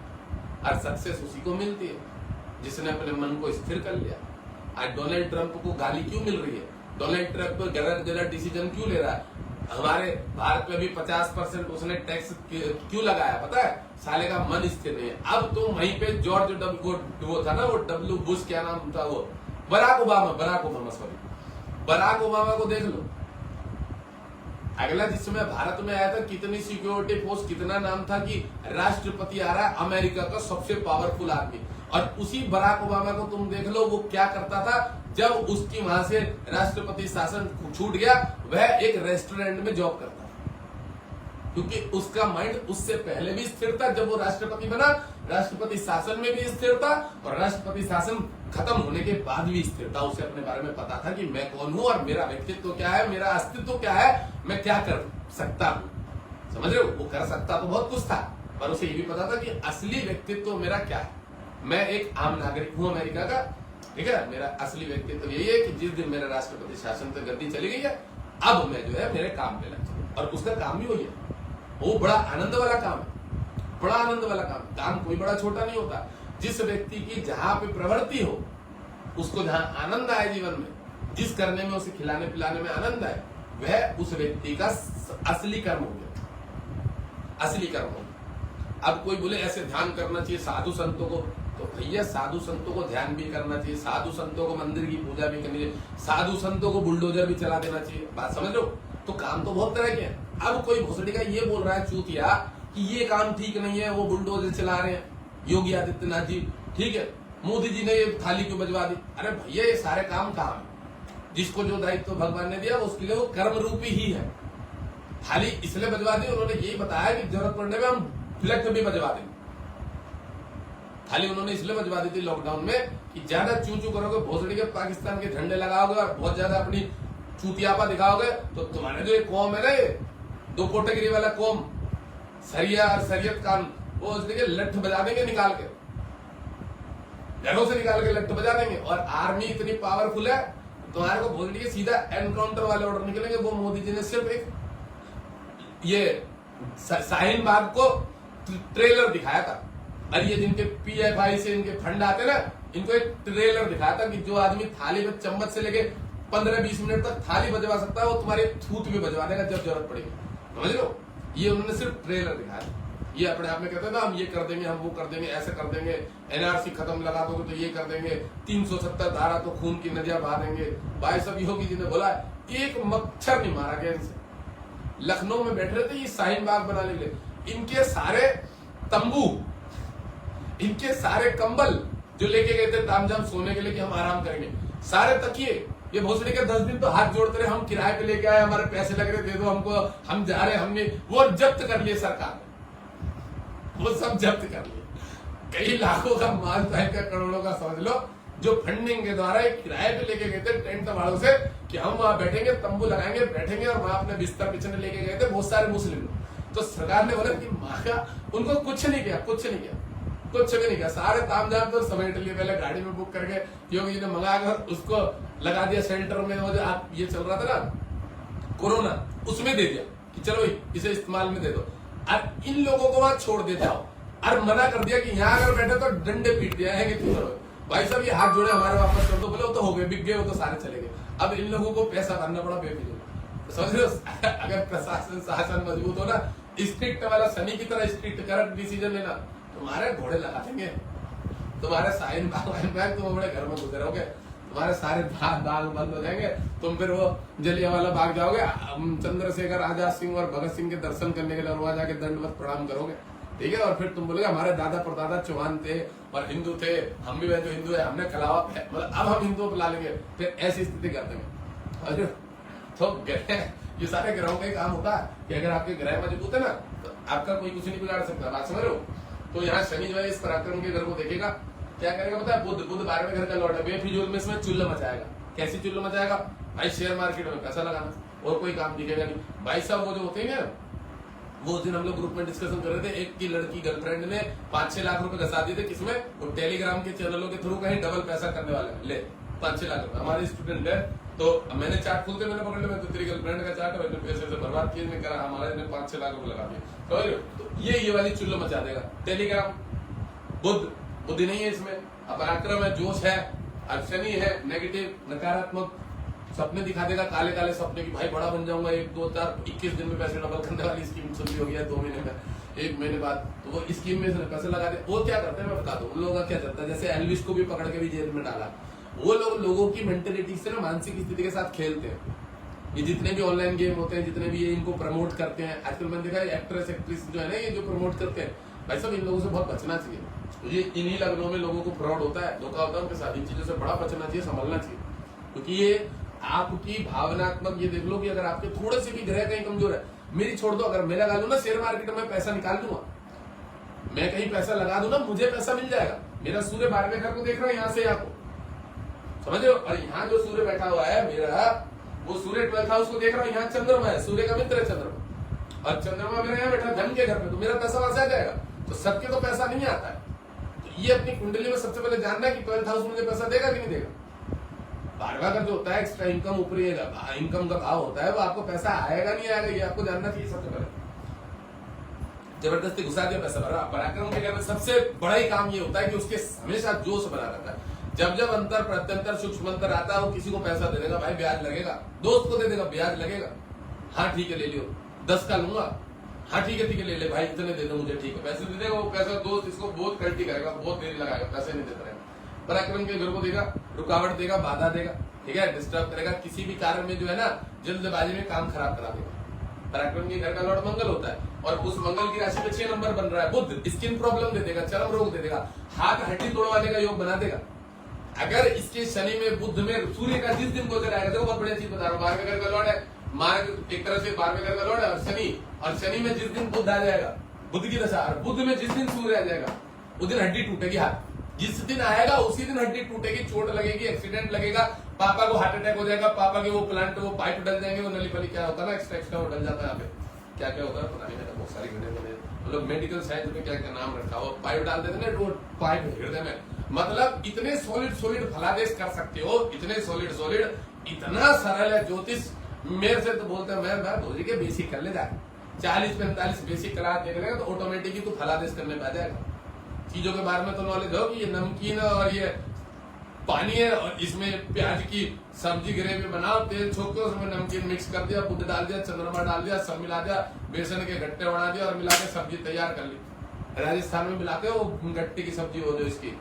और सक्सेस उसी को मिलती है जिसने अपने मन को स्थिर कर लिया। आज डोनाल्ड ट्रंप को गाली क्यों मिल रही है? डोनाल्ड ट्रंप गलत डिसीजन क्यों ले रहा है? हमारे भारत में भी 50% उसने टैक्स क्यों लगाया पता है? साले का मन स्थिर नहीं है। अब तुम वहीं पे जॉर्ज वो था ना, वो डब्ल्यू बुश, क्या नाम था वो, बराक ओबामा को देख लो। अगला जिस समय भारत में आया था, कितनी सिक्योरिटी फोर्स, कितना नाम था कि राष्ट्रपति आ रहा है अमेरिका का सबसे पावरफुल आदमी। और उसी बराक ओबामा को तुम देख लो, वो क्या करता था जब उसकी वहां से राष्ट्रपति शासन छूट गया, वह एक रेस्टोरेंट में जॉब करता था, क्योंकि उसका माइंड उससे पहले भी स्थिर था। जब वो राष्ट्रपति बना, राष्ट्रपति शासन में भी स्थिर था, और राष्ट्रपति शासन खत्म होने के बाद भी स्थिर था। उसे अपने बारे में पता था कि मैं कौन हूं और मेरा व्यक्तित्व क्या है, मेरा अस्तित्व क्या है, मैं क्या कर सकता हूं। समझ रहे हो? वो कर सकता तो बहुत कुछ था, पर उसे ये भी पता था कि असली व्यक्तित्व मेरा क्या है। मैं एक आम नागरिक हूं अमेरिका का, ठीक है, मेरा असली व्यक्तित्व यही है कि जिस दिन मेरे राष्ट्रपति शासन से गद्दी चली गई है, अब मैं जो है मेरे काम पे लग जाऊं। और उसका काम भी वही है, वो बड़ा आनंद वाला काम है, बड़ा आनंद वाला काम कोई बड़ा छोटा नहीं होता। जिस व्यक्ति की जहां पे प्रवृत्ति हो, उसको जहां आनंद आए जीवन में, जिस करने में उसे खिलाने पिलाने में आनंद आए, वह उस व्यक्ति का असली कर्म हो गया, असली कर्म हो गया। अब कोई बोले ऐसे ध्यान करना चाहिए साधु संतों को, तो भैया साधु संतों को ध्यान भी करना चाहिए, साधु संतों को मंदिर की पूजा भी करनी चाहिए, साधु संतों को बुलडोजर भी चला देना चाहिए। बात समझ लो, तो काम तो बहुत तरह के हैं। अब कोई भोसड़ी का ये बोल रहा है चूतिया कि ये काम ठीक नहीं है, वो बुलडोजर चला रहे हैं योगी आदित्यनाथ जी, ठीक है, मोदी जी ने ये थाली क्यों बजवा दी। अरे भैया ये सारे काम कहाँ है? जिसको जो दायित्व भगवान ने दिया उसके लिए वो कर्म रूपी ही है। थाली इसलिए बजवा दी, उन्होंने यही बताया कि जरूरत पड़ने में हम फ्लैग भी बजवा देंगे। थाली उन्होंने इसलिए बजवा दी थी लॉकडाउन में कि ज्यादा चू चू करोगे, भोसड़ी के पाकिस्तान के झंडे लगाओगे और बहुत ज्यादा अपनी चूतियापा दिखाओगे तो तुम्हारे जो एक कौम है ना, ये 2 कोटेगिरी वाला कौम, सरिया और शरीयत कान, वो उसके लठ बजा देंगे, निकाल के घरों से निकाल के लठ बजा देंगे। और आर्मी इतनी पावरफुल है तुम्हारे को भोसड़ी के सीधा एनकाउंटर वाले ऑर्डर निकलेंगे। वो मोदी जी ने सिर्फ एक ये शाहीन बाग को ट्रेलर दिखाया था, और ये जिनके PFI से इनके फंड आते ना, इनको एक ट्रेलर दिखाया था कि जो आदमी थाली में चम्मच से लेके 15-20 मिनट तक थाली बजवा सकता है वो तुम्हारे थूत भी बजवा देगा जब जरूरत पड़ेगी। समझ लो, ये उन्होंने सिर्फ ट्रेलर दिखाया। ये अपने आप में कहते ना हम ये कर देंगे, हम वो कर देंगे, ऐसे कर देंगे, NRC खत्म लगा दोगे तो ये कर देंगे, 370 धारा तो खून की नदियां बहा देंगे। भाई साहब योगी जी ने बोला एक मच्छर नहीं मारा गया इनसे। लखनऊ में बैठे रहते ये शाहीन बाग बनाने के लिए, इनके सारे तंबू, इनके सारे कंबल जो लेके गए थे तामझाम सोने के लिए कि हम आराम करेंगे, सारे तकिए, ये भोसड़ी के 10 दिन तो हाथ जोड़ते रहे, हम किराए पे लेके आए, हमारे पैसे लग रहे, दे दो हमको, हम जा रहे, हमने वो जब्त कर लिए सरकार ने, वो सब जब्त कर लिए। कई लाखों का माल का करोड़ों का समझ लो, जो फंडिंग के द्वारा एक किराए पे लेके गए थे टेंट वालों से कि हम वहां बैठेंगे, तंबू लगाएंगे, बैठेंगे, और वहां अपने बिस्तर बिछने लेके गए थे बहुत सारे मुस्लिम लोग। तो सरकार ने बोला कि माँ का उनको कुछ नहीं किया, कुछ नहीं किया, कुछ भी नहीं किया, सारे तामझाम तो समेट लिए, पहले गाड़ी में बुक करके योगी जी ने मंगाकर उसको लगा दिया सेंटर में। वो जो आप ये चल रहा था ना कोरोना, उसमें दे दिया कि चलो इसे इस्तेमाल में दे दो, और इन लोगों को वहां छोड़ देते आओ, और मना कर दिया कि यहाँ अगर बैठे तो डंडे पीट दिया है कि भाई साहब ये हाथ जोड़े हमारे वापस कर दो, बोले वो तो हो गए, बिक गए, वो तो सारे चले गए। अब इन लोगों को पैसा भरना पड़ा बेफिजूल। समझ रहे हो, अगर प्रशासन शासन मजबूत हो ना, स्ट्रिक्ट वाला सनी की तरह स्ट्रिक्ट करंट डिसीजन लेना, तुम्हारे घोड़े लगा देंगे, तुम्हारे शाहीन बाग तुम अपने घर में घुसे रहोगे, तुम्हारे सारे बाग बंद हो जाएंगे, तुम फिर वो जलियांवाला बाग जाओगे, चंद्रशेखर आजाद सिंह और भगत सिंह के दर्शन करने के लिए वहां जाके दंडवत प्रणाम करोगे, ठीक है। और फिर तुम बोलोगे हमारे दादा परदादा चौहान थे और हिंदू थे, हम भी जो हिंदू है, हमने कलावा, मतलब अब हम हिंदुओं को ला लेंगे, फिर ऐसी स्थिति कर देंगे। अरे तो ये सारे ग्रहों का ही काम होता है कि अगर आपके ग्रह मजबूत है ना तो आपका कोई कुछ नहीं बिगाड़ सकता। बात समझ लो। तो यहाँ शनि जो है इस पराक्रम के घर को देखेगा, क्या करेगा पता है, बुध 12वें घर का लॉर्ड है, बेफिजूल में इसमें चुल्ला मचाएगा। कैसी चुल्ला मचाएगा भाई? शेयर मार्केट में पैसा लगाना, और कोई काम दिखेगा नहीं। भाई साहब वो जो होते हैं ना, वो उस दिन हम लोग ग्रुप में डिस्कशन कर रहे थे, एक की लड़की गर्लफ्रेंड ने 5-6 लाख रुपए घसा दिए थे, किसमें? वो टेलीग्राम के चैनलों के थ्रू कहीं डबल पैसा करने वाले, ले 5-6 लाख रुपए। हमारे स्टूडेंट है, तो मैंने चार्ट खुलते मैंने पकड़ लिया, तो तेरी गर्लफ्रेंड का चार्ट है, पैसे से बर्बाद किए, ने करा हमारे ने 5-6 लाख रुपए लगा दिए। तो ये वाली चुल्ला मचा देगा टेलीग्राम। बुद्धि नहीं है इसमें, पराक्रम है, जोश है, और शनि है नेगेटिव नकारात्मक, सपने दिखा देगा, काले काले सपने की भाई बड़ा बन जाऊंगा, 1, 2, 4, 21 दिन में पैसे डबल करने वाली स्कीम सुन हो गया, 2 महीने में, 1 महीने बाद, तो वो स्कीम में पैसे लगा दे। वो क्या करते हैं मैं बता दूं, उन लोगों का क्या चलता है, जैसे एल्विस को भी पकड़ के भी जेल में डाला, वो लोग लोगों की मेंटेलिटी से ना, मानसिक स्थिति के साथ खेलते हैं। ये जितने भी ऑनलाइन गेम होते हैं, जितने भी ये इनको प्रमोट करते हैं, आजकल मैंने देखा है एक्ट्रेस एक्ट्रेस जो है ना, ये जो प्रमोट करते हैं, भाई साहब इन लोगों से बहुत बचना चाहिए। ये इन्हीं लग्नों में लोगों को फ्रॉड होता है, धोखा होता है उनके साथ, इन चीजों से बड़ा बचना चाहिए, संभलना चाहिए, क्योंकि ये आपकी भावनात्मक, ये देख लो कि अगर आपके थोड़े से भी ग्रह कहीं कमजोर है, मेरी छोड़ दो, अगर मैं लगा दूं ना शेयर मार्केट में पैसा निकाल दूंगा, मैं कहीं पैसा लगा दूं ना, मुझे पैसा मिल जाएगा। मेरा सूर्य 12वें घर को देख रहा है, यहाँ से यहाँ को, समझ रहे हो, और यहाँ जो सूर्य बैठा हुआ है मेरा, वो सूर्य 12th हाउस को देख रहा है, यहाँ चंद्रमा है, सूर्य का मित्र है चंद्रमा, और चंद्रमा मेरा यहाँ बैठा धन के घर पे, तो मेरा पैसा वहां से आ जाएगा। तो सबके तो पैसा नहीं आता है, तो ये अपनी कुंडली में सबसे पहले जानना है कि 12th हाउस मुझे पैसा देगा कि नहीं देगा। 12वां घर जो होता है एक्स्ट्रा इनकम, ऊपरी इनकम का भाव होता है, वो आपको पैसा आएगा नहीं आएगा, ये आपको जानना चाहिए सबसे पहले। जबरदस्ती घुसा दिया पैसा भरा। पराक्रम के घर में सबसे बड़ा ही काम ये होता है कि उसके हमेशा जोश बना रहता है। जब जब अंतर प्रत्यंतर सूक्ष्म अंतर आता है, वो किसी को पैसा दे देगा, भाई ब्याज लगेगा, दोस्त को दे देगा, ब्याज लगेगा, हाँ ठीक है ले लियो, 10 का लूंगा, हाँ ठीक है ले ले भाई, इतने दे दो मुझे, ठीक है पैसे दे देगा। वो पैसा दोस्त इसको बहुत कल्टी करेगा, बहुत देर लगाएगा, पैसे नहीं देता रहेगा। पराक्रम के घर को देगा, रुकावट देगा, बाधा देगा, ठीक है, डिस्टर्ब करेगा, किसी भी कार्य में जो है ना जल्दबाजी में काम खराब करा देगा। पराक्रम के घर का लॉर्ड मंगल होता है और उस मंगल की राशि पे 6 नंबर बन रहा है बुध, स्किन प्रॉब्लम दे देगा, चरम रोग दे देगा, हाथ हड्डी तोड़वाने का योग बना देगा। अगर इसके शनि में बुध में सूर्य का जिस दिन गोचर आएगा, देखो बहुत बढ़िया चीज बता रहा हूँ, 12वें घर का लॉर्ड है मार्ग, एक तरह से 12वें घर का लॉर्ड है और शनि में जिस दिन बुध आ जाएगा, बुध की दशा, और बुध में जिस दिन सूर्य आ जाएगा उस दिन हड्डी टूटेगी, हाथ जिस दिन आएगा उसी दिन हड्डी टूटेगी, चोट लगेगी, एक्सीडेंट लगेगा, पापा को हार्ट अटैक हो जाएगा, पापा के वो प्लांट वो पाइप डल जाएंगे, वो नली पली क्या होता है ना एक्स्ट्रा वो डल जाता है, यहाँ पे क्या क्या होता है पता नहीं, मैंने बहुत सारी घटनाएं मतलब मेडिकल साइंस में क्या क्या नाम रखा हो, पाइप डाल देते ना, वो पाइप हृदय में, मतलब इतने सॉलिड फलादेश कर सकते हो, इतने सॉलिड, इतना सरल है ज्योतिष। मेरे से तो बोलते हैं मैं भोजी के बेसिक कर ले जाए, 40-45 बेसिक क्लास देख लेगा तो ऑटोमेटिकली तू फलादेश करने में आ जाएगा। चीजों के बारे में तो नॉलेज हो कि ये नमकीन और ये पानी है और इसमें प्याज की सब्जी ग्रेवी बनाओ, तेल छोक के उसमें नमकीन मिक्स कर दिया, बुध डाल दिया, चंद्रमा डाल दिया, सब मिला दिया, बेसन के गट्टे बना दिया और मिला के सब्जी तैयार कर ली। राजस्थान में मिलाते हो गट्टे की सब्जी हो जो इसकी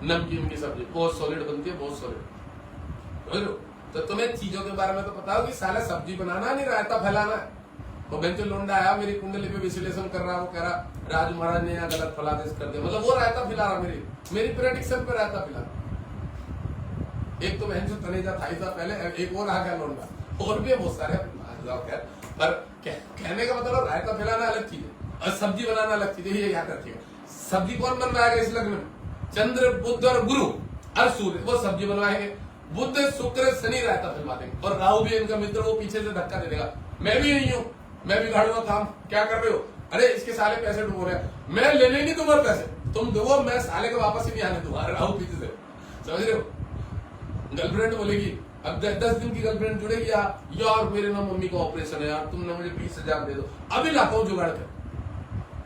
नमकीन की सब्जी बहुत सॉलिड बनती है, बहुत सॉलिड। तो तुम्हें चीजों के बारे में तो पता हो कि साला सब्जी बनाना नहीं, रायता फैलाना है। वो बेंचो लोंडा आया मेरी कुंडली पे विश्लेषण कर रहा, वो कह रहा राजू महाराज ने यहाँ गलत फलादेश कर दिया, मतलब वो रायता फिला रहा, मेरी प्रेडिक्शन पे रायता फिला। एक तो बहन से तनेजा था पहले, एक और आ गया लोंडा, और भी बहुत सारे पर कहने का मतलब रायता फैलाना अलग चीज है और सब्जी बनाना अलग चीज है, ये याद रखिएगा। सब्जी कौन बनवाएगा इस लग्न में? चंद्र बुध और गुरु और सूर्य, वो सब्जी बनवाएंगे। बुध शुक्र शनि रायता फैलवा देंगे और राहु भी इनका मित्र, वो पीछे से धक्का दे देगा, मैं भी यही हूँ, मैं भी गाड़ूंगा काम, क्या कर रहे हो, अरे इसके साले पैसे डूबो रहे, मैं लेने नहीं दूंगा पैसे, तुम दो, मैं साले को वापस ही नहीं आने दूंगा। राहु पीछे से, समझ रहे हो। गर्लफ्रेंड बोलेगी, अब 10 दिन की गर्लफ्रेंड जुड़ेगी, यार मेरे ना मम्मी का ऑपरेशन है यार, तुमने मुझे 20,000 दे दो, अभी लाता हूँ जुगाड़ कर,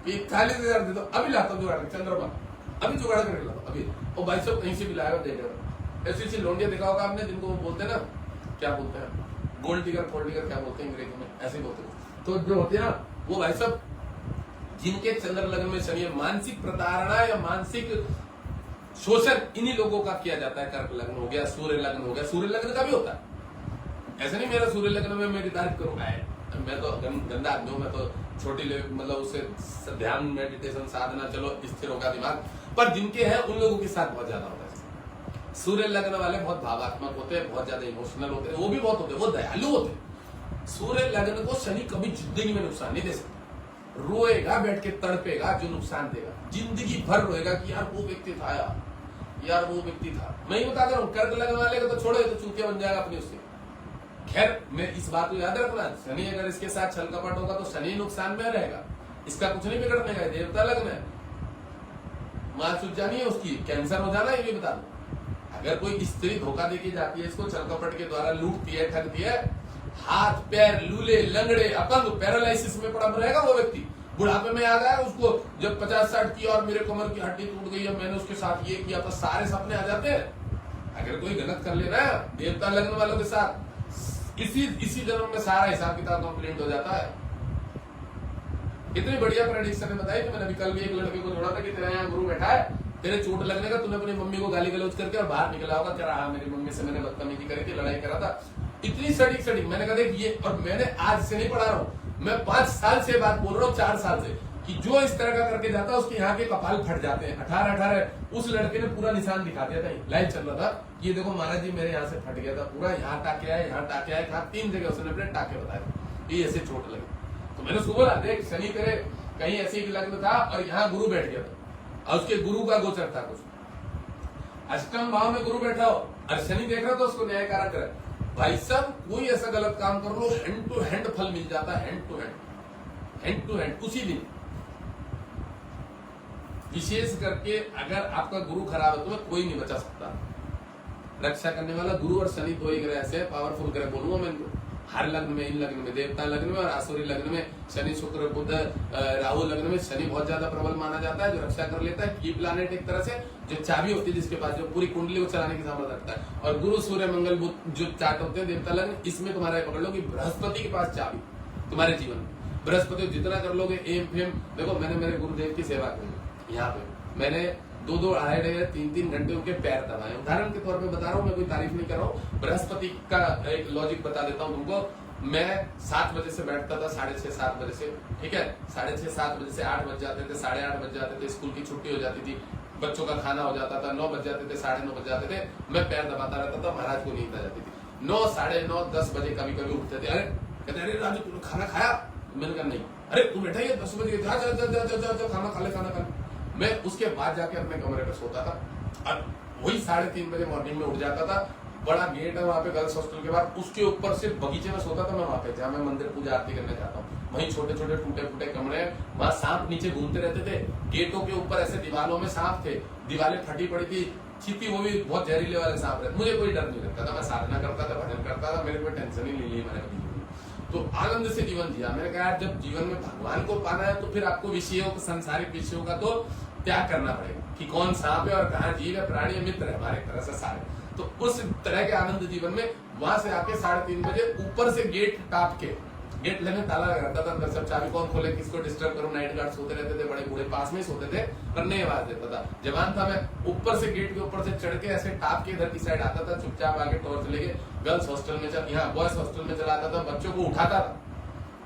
40,000 दे दो, अभी लाता हूँ जुगाड़ कर, चंद्रमा अभी जुगाड़ कर लाता अभी, और भाई साहब कहीं से भी लाएगा दे देगा। ऐसी लोंडिया देखा होगा आपने, जिनको वो बोलते हैं ना, क्या बोलते हैं, गोल्ड डिगर क्या बोलते हैं अंग्रेजी में, ऐसे बोलते हैं। तो जो होते हैं ना वो भाई साहब जिनके चंद्र लग्न में शनि, मानसिक प्रताड़ना या मानसिक शोषण इन्हीं लोगों का किया जाता है। कर्क लग्न हो गया, सूर्य लग्न हो गया, सूर्य लग्न का भी होता है, ऐसा नहीं मेरा सूर्य लग्न में मेरी तारीफ करूंगा, मैं तो गंदा आदमी हूँ, मैं तो छोटी मतलब उससे ध्यान मेडिटेशन साधना चलो स्थिर होगा दिमाग, पर जिनके हैं उन लोगों के साथ बहुत ज्यादा होता है। सूर्य लग्न वाले बहुत भावात्मक होते हैं, बहुत ज्यादा इमोशनल होते हैं, वो भी बहुत होते हैं, वो दयालु होते हैं। सूर्य लग्न को शनि कभी जिंदगी में नुकसान नहीं दे सकता, रोएगा बैठ के, तड़पेगा, जो नुकसान देगा जिंदगी भर रोएगा कि यार वो व्यक्ति था, यार वो व्यक्ति था। मैं ही बता रहा हूँ, कर्क लगने वाले को तो छोड़ो, तो चूतिया बन जाएगा अपनी उससे। खैर मैं इस बात को याद रखना, शनि अगर इसके साथ छल कपट होगा तो शनि नुकसान में रहेगा, इसका कुछ नहीं बिगड़ने का, देवता लग्न है, मां सूझ जानी है उसकी, कैंसर हो जाना, ये भी बता दो। अगर कोई स्त्री धोखा देके जाती है, इसको छल कपट के द्वारा लूटती है, ठगती है, हाथ पैर लूले लंगड़े अपंग पैरालिसिस में पड़ा रहेगा वो व्यक्ति। बुढ़ापे में याद आया उसको जब 50-60 की और मेरे कमर की हड्डी टूट गई, मैंने उसके साथ ये किया, तो सारे सपने आ जाते हैं। अगर कोई गलत कर ले रहा है देवता लग्न वालों के साथ, इसी जन्म में सारा हिसाब किताब कंप्लीट हो जाता है। इतनी बढ़िया प्रेडिक्शन बताई कि मैंने अभी कल भी एक लड़के को जोड़ा था कि तेरा यहाँ गुरु बैठा है, तेरे चोट लगने का, तूने अपनी मम्मी को गाली गलौज करके और बाहर निकला होगा, कह रहा मेरी मम्मी से मैंने बदतमीजी करी थी, लड़ाई करा था। इतनी सटीक मैंने कहा देख ये, और मैंने आज से नहीं पढ़ा रहा हूँ, मैं 5 साल से बात बोल रहा हूँ, 4 साल से, कि जो इस तरह का करके जाता है उसके यहाँ के कपाल फट जाते हैं। 18 उस लड़के ने पूरा निशान दिखा दिया था, लाइव चल रहा था, ये देखो महाराज जी मेरे यहाँ से फट गया था पूरा, यहाँ टाके आए, यहाँ टाके आए, 3 जगह उसने अपने टाके बताए, ये ऐसे चोट लगी। तो मैंने उसको बोला देख शनि तेरे कहीं ऐसे ही लग्न था और यहाँ गुरु बैठ गया था, और उसके गुरु का गोचर था कुछ, अष्टम भाव में गुरु बैठा हो और शनि देख रहा था उसको न्याय कारक है। भाई साहब कोई ऐसा गलत काम कर लो, हैंड टू हैंड फल मिल जाता है, हैंड टू हैंड उसी दिन। विशेष करके अगर आपका गुरु खराब है तो कोई नहीं बचा सकता। रक्षा करने वाला गुरु और शनि दो ही ग्रह ऐसे पावरफुल ग्रह बोलूंगा मैं इनको, हर लग्न में, इन लग्न में, देवता लग्न में और आसुरी लग्न में शनि शुक्र बुध राहु लग्न में शनि बहुत ज्यादा प्रबल माना जाता है, जो रक्षा कर लेता है। की प्लैनेट एक तरह से जो चाबी होती है जिसके पास, जो पूरी कुंडली को चलाने की सामर्थ्य रखता है। और गुरु सूर्य मंगल बुध जो चार्ट होते हैं देवता लग्न, इसमें तुम्हारा पकड़ लो कि बृहस्पति के पास चाबी, तुम्हारे जीवन में। बृहस्पति जितना कर लोगे एम फेम, देखो मैंने मेरे गुरुदेव की सेवा की यहाँ पे, मैंने 2-2 2.5 3-3 घंटे उनके पैर दबाए। उदाहरण के तौर पे बता रहा हूँ, मैं कोई तारीफ नहीं कर रहा हूँ। बृहस्पति का एक लॉजिक बता देता हूँ तुमको। मैं 7 बजे से बैठता था, 6:30-7 बजे से, ठीक है, 6:30-7 बजे से 8 बज जाते थे, 8:30 बज जाते थे, स्कूल की छुट्टी हो जाती थी, बच्चों का खाना हो जाता था, 9 बज जाते थे, 9:30 बज जाते थे, मैं पैर दबाता रहता था, महाराज को नींद आ जाती थी। 9, 9:30, 10 बजे कभी कभी उठते थे। अरे कहते अरे राजू तूने खाना खाया? मैंने कहा नहीं। अरे तू बैठा ही 10 बजे, जा जा जा जा जा जा खाना खा ले, खाना खा ले। मैं उसके बाद जाके अपने कमरे में सोता था और वही 3:30 बजे मॉर्निंग में उठ जाता था। बड़ा गेट है वहाँ पे गर्ल्स हॉस्टल के बाद, उसके ऊपर सिर्फ बगीचे में सोता था मैं वहाँ पे, जहाँ मैं मंदिर पूजा आरती करने जाता हूँ। वहीं छोटे छोटे टूटे फूटे कमरे हैं, वहाँ सांप नीचे घूमते रहते थे। गेटों के ऊपर ऐसे दीवारों में सांप थे, दीवारें फटी पड़ी थी, चीती, वो भी बहुत जहरीले वाले सांप रहते। मुझे कोई डर नहीं लगता था, मैं साधना करता था, भजन करता था, मेरे कोई टेंशन ही नहीं ली मैंने कभी। तो आनंद से जीवन जिया। मैंने कहा जब जीवन में भगवान को पाना है तो फिर आपको विषयों, सांसारिक विषयों का तो त्याग करना पड़ेगा कि कौन सांप है और कहाँ जीव है, प्राणी है, मित्र है हमारे तरह से सारे। तो उस तरह के आनंद जीवन में वहां से आके 3:30 बजे ऊपर से गेट टाप के, गेट लेने ताला लगा रहता था, अंदर सब चाबी कौन खोले, किसको डिस्टर्ब करूं, नाइट गार्ड सोते रहते थे, बड़े बूढ़े पास में ही सोते थे, पर नहीं आवाज देता था। जवान था मैं, ऊपर से गेट के ऊपर से चढ़ के ऐसे टाप के इधर की साइड आता था, चुपचाप आके टॉर्च लेके गर्ल्स हॉस्टल में यहाँ बॉयज हॉस्टल में चला आता था, बच्चों को उठाता था,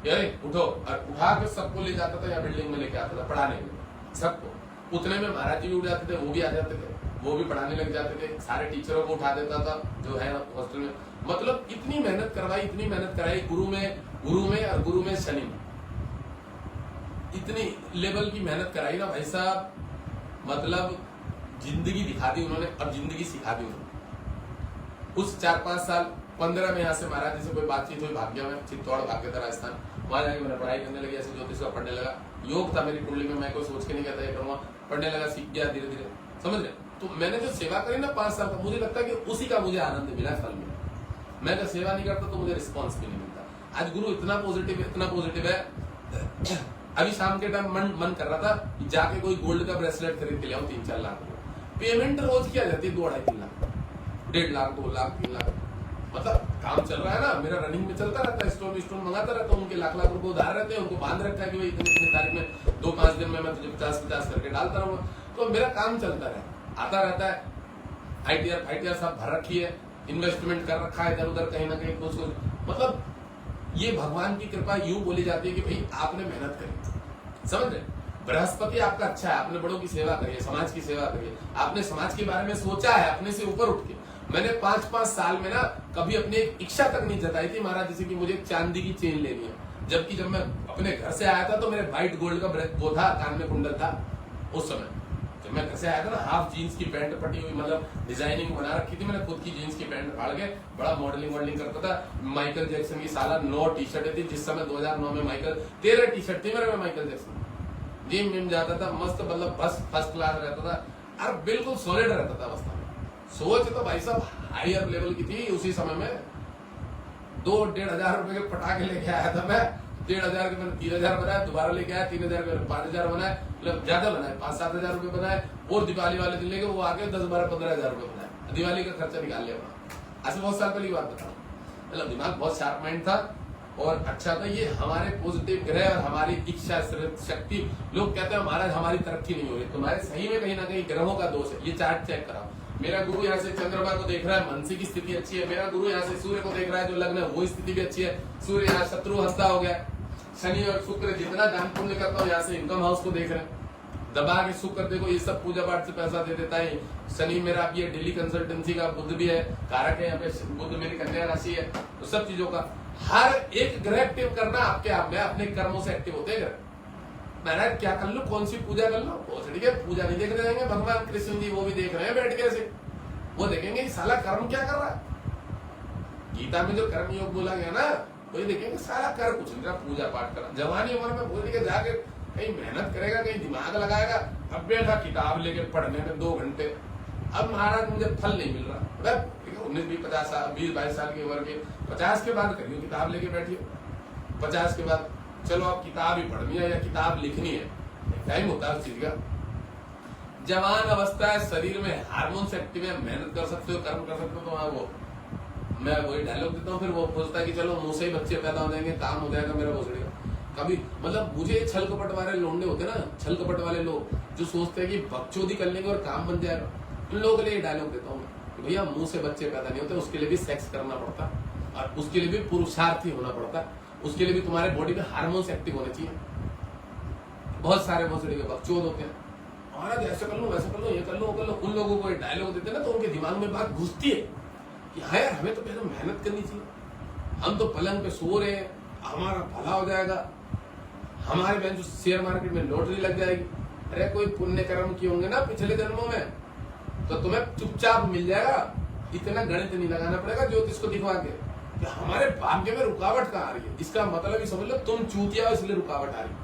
ये उठो, और उठा के सबको ले जाता था, या बिल्डिंग में लेके आता था पढ़ाने के लिए सबको। उतने में महाराज जी भी उठ जाते थे, वो भी आ जाते थे, वो भी पढ़ाने लग जाते थे, सारे टीचरों को उठा देता था जो है हॉस्टल में। मतलब इतनी मेहनत करवाई, इतनी मेहनत कराई, गुरु में और गुरु में शनि में इतनी लेवल की मेहनत कराई ना भाई साहब, मतलब जिंदगी दिखा दी उन्होंने और जिंदगी सिखा दी उन्होंने। उस 4-5 साल 15 में यहाँ से महाराज जी से कोई बातचीत हुई, भाग गया मैं, चित्तौड़ भाग गया था राजस्थान। वहां जाके मैंने पढ़ाई करने लगी, ऐसे ज्योतिष का पढ़ने लगा। योग था मेरी कुंडली में, मैं कोई सोच के नहीं कहता ये करूंगा, पढ़ने लगा, सीख गया धीरे धीरे, समझ रहे। तो मैंने जो सेवा करी ना 5 साल का, मुझे लगता है कि उसी का मुझे आनंद मिला, फल मिला। मैं अगर सेवा नहीं करता तो मुझे रिस्पॉन्स भी नहीं मिलता। आज गुरु इतना पॉजिटिव है। अभी शाम के टाइम मन कर रहा था कि जाके कोई गोल्ड का ब्रेसलेट खरीद के ले आऊं 3-4 लाख रुपए। पेमेंट रोज की आ जाती है 2-2.5-3 लाख, 1.5 लाख, 2 लाख, 3 लाख। मतलब काम चल रहा है ना, मेरा रनिंग में चलता रहता है, स्टोन मंगाता रहता हूँ, उनके लाख रुपए उधार रहते हैं, उनको बांध रखा है कि भाई इतनी तारीख में 2-5 दिन में मैं तुझे 50-50 करके डालता रहूंगा। तो मेरा काम चलता रहे, आता रहता है। ITR सब भर रखी है, इन्वेस्टमेंट कर रखा है इधर उधर कहीं ना कहीं कुछ। मतलब ये भगवान की कृपा यूं बोली जाती है कि भाई आपने मेहनत करी, समझ रहे। बृहस्पति आपका अच्छा है, आपने बड़ों की सेवा करी है, समाज की सेवा करी है, आपने समाज के बारे में सोचा है अपने से ऊपर उठ के। मैंने 5-5 साल में ना कभी अपनी एक इच्छा तक नहीं जताई थी महाराज जैसे कि मुझे एक चांदी की चेन लेनी है। जबकि जब मैं अपने घर से आया था तो मेरे व्हाइट गोल्ड का वो था, कान में कुंडल था। उस समय जब मैं घर से आया था ना, हाफ जीन्स की पैंट पटी हुई, मतलब डिजाइनिंग बना रखी थी मैंने खुद की, जीन्स की पैंट फाड़ के बड़ा मॉडलिंग करता था। माइकल जैक्सन की साला 9 टी-शर्टें थी जिस समय 2009 में माइकल 13 टी-शर्ट थी मेरे में माइकल जैक्सन। जिम जाता था मस्त, मतलब बस फर्स्ट क्लास रहता था और बिल्कुल सॉलिड रहता था अवस्था में। सोच तो भाई साहब हायर लेवल की थी उसी समय में। 2-1.5 हजार रुपए के पटाखे लेके आया था मैं, 1.5 के मैंने 3,000 बनाया, दोबारा लेके आया 3,000 के 5,000 बनाए, मतलब ज्यादा बनाए, 5-7 हजार रुपए बनाए। और दिवाली वाले दिन लेके वो आके 10-12-15 हजार रुपए बनाए, दिवाली का खर्चा निकाल लिया वहां। आज बहुत साल पहले की बात बता रहा हूँ। मतलब दिमाग बहुत शार्प माइंड था और अच्छा था। ये हमारे पॉजिटिव ग्रह और हमारी इच्छा शक्ति, लोग कहते हैं महाराज हमारी तरक्की नहीं हो रही, तुम्हारे सही में कहीं ना कहीं ग्रहों का दोष है। ये चार्ट चेक कराओ। मेरा गुरु यहाँ से चंद्रमा को देख रहा है, मनसी की स्थिति अच्छी है। मेरा गुरु यहाँ से सूर्य को देख रहा है, जो लग्न है वो स्थिति भी अच्छी है। सूर्य यहाँ शत्रु हंसता हो गया। शनि और शुक्र जितना दान पुण्य करता हूँ यहाँ से इनकम हाउस को देख रहे हैं। दबा के शुक्र देखो ये सब पूजा पाठ से पैसा दे देता है। शनि मेरा भी है, दिल्ली कंसल्टेंसी का, बुध भी है कारक है, यहाँ पे बुध मेरी कन्या राशि है। तो सब चीजों का हर एक ग्रह एक्टिव करना आपके आप में, अपने कर्मों से एक्टिव होते हैं। महाराज क्या कर लो, कौन सी पूजा कर लो, ठीक है पूजा नहीं देखने जाएंगे, भगवान कृष्ण जी वो भी देख रहे हैं बैठ के ऐसे, वो देखेंगे साला कर्म क्या कर रहा है। गीता में जो कर्म योग बोला गया ना, वही देखेंगे साला कर कुछ नहीं रहा, पूजा पाठ कर। जवानी उम्र में बोल के जाके कहीं मेहनत करेगा, कहीं दिमाग लगाएगा, अब बैठा किताब लेके पढ़ने में 2 घंटे। अब महाराज मुझे फल नहीं मिल रहा। 19-20 साल 20-22 साल की उम्र के 50 के बाद करियो किताब लेके बैठिए। 50 के बाद चलो अब किताब ही पढ़नी है या किताब लिखनी है, टाइम होता है उस चीज का। जवान अवस्था है, शरीर में हार्मोन्स एक्टिव है, मेहनत कर सकते हो, कर्म कर सकते हो, तो वो मैं वही डायलॉग देता हूँ, फिर वो सोचता है कि चलो मुंह से ही बच्चे पैदा हो जाएंगे, काम हो जाएगा मेरा भोसड़ी का। कभी मतलब मुझे छल कपट वाले लोंडे होते ना, छल कपट वाले लोग जो सोचते हैं कि बकचोदी कर लेंगे और काम बन जाएगा, उन लोगों के लिए डायलॉग देता हूँ कि भैया मुंह से बच्चे पैदा नहीं होते, उसके लिए भी सेक्स करना पड़ता, और उसके लिए भी पुरुषार्थी होना पड़ता, उसके लिए भी तुम्हारे बॉडी में हार्मोन्स एक्टिव होने चाहिए। बहुत सारे भोसड़ी के बकचोद होते हैं, महाराज ऐसा कर लो वैसा कर लो ये कर लो वो कर लो। उन लोगों को डायलॉग देते ना तो उनके दिमाग में बात घुसती है कि हाँ यार हमें तो पहले मेहनत करनी चाहिए, हम तो पलंग पे सो रहे हैं, हमारा भला हो जाएगा, हमारे बहन जो शेयर मार्केट में लॉटरी लग जाएगी। अरे कोई पुण्य कर्म किए होंगे ना पिछले जन्मों में तो तुम्हें चुपचाप मिल जाएगा, इतना गणित नहीं लगाना पड़ेगा ज्योतिष को दिखवा के कि हमारे भाग्य में रुकावट कहाँ आ रही है। इसका मतलब ही समझ लो तुम चूतिया हो इसलिए रुकावट आ रही है,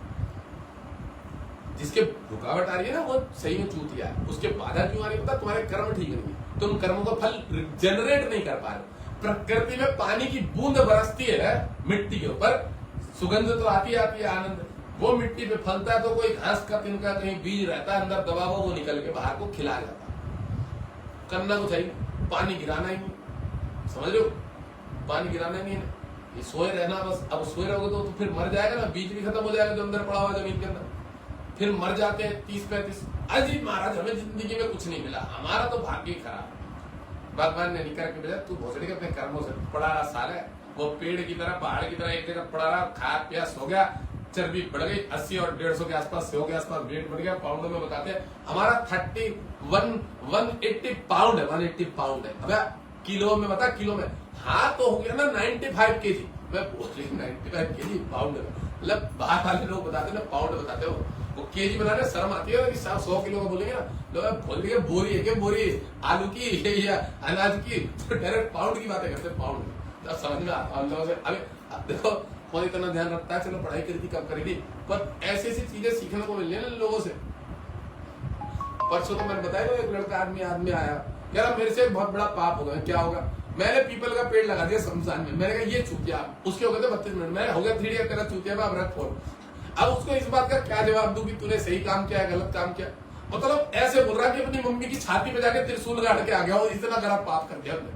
जिसके रुकावट आ रही है ना वो सही में चूतिया है, उसके बाधा क्यों आ रही है पता, तुम्हारे कर्म ठीक नहीं है, तुम कर्मों का फल जनरेट नहीं कर पा रहे। प्रकृति में पानी की बूंद बरसती है मिट्टी के ऊपर, सुगंध तो आती है आनंद, वो मिट्टी पे फलता है तो कोई घास का तिनका कहीं बीज रहता है अंदर दबा हुआ, वो निकल के बाहर को खिला जाता है। करना को चाहिए, पानी गिराना ही नहीं, समझ लो पानी गिराना नहीं है, ये सोए रहना बस। अब सोए रहोगे तो फिर मर जाएगा ना, बीज भी खत्म हो जाएगा जो अंदर पड़ा हुआ जमीन के अंदर, फिर मर जाते हैं 30-35। अजी महाराज हमें जिंदगी में कुछ नहीं मिला, हमारा तो भाग्य ही खराब। भगवान ने निकर के भेजा, तू भोसड़ी के अपने कर्मों से पड़ा रहा साल है, वो पेड़ की तरह पहाड़ की तरह एक जगह पड़ा रहा, खाया पिया सो गया, चर्बी बढ़ गई 80 और 150 के आसपास, 100 के आसपास वेट बढ़ गया। पाउंडों में बताते हैं हमारा 180 पाउंड है, 180 पाउंड है। अब किलो में बता, किलो में हाँ तो हो गया ना 95 केजी। मैं बोल रही 95 केजी पाउंड है, मतलब बाहर वाले लोग बताते ना पाउंड बताते हो, वो केजी बनाने शर्म आती है कि 100 किलो का बोलेंगे ना लोग, बोल रही है बोरी है क्या, बोरी आलू की या अनाज की, तो डायरेक्ट पाउंड की बातें करते, पाउंड तब समझ में आता है लोगों से। अभी देखो कौन इतना ध्यान रखता है, चलो पढ़ाई करी थी कब करी थी, पर ऐसी ऐसी चीजें सीखने को मिल रही है ना लोगों से। परसों तो मैंने बताया एक लड़का आदमी आया, कह रहा मेरे से बहुत बड़ा पाप होगा। क्या होगा? मैंने पीपल का पेड़ लगा दिया शमशान में, मैंने कहा ये चूतिया, उसके हो गए थे 32 मिनट, मैं हो गया 3D तेरा चूतिया में, अब रख फोन। अब उसको इस बात का क्या जवाब दूं कि तूने सही काम किया है गलत काम किया? मतलब ऐसे बोल रहा कि अपनी मम्मी की छाती पे जाके त्रिशूल गाड़ के आ गया हो, इतना बड़ा पाप कर दिया हमने।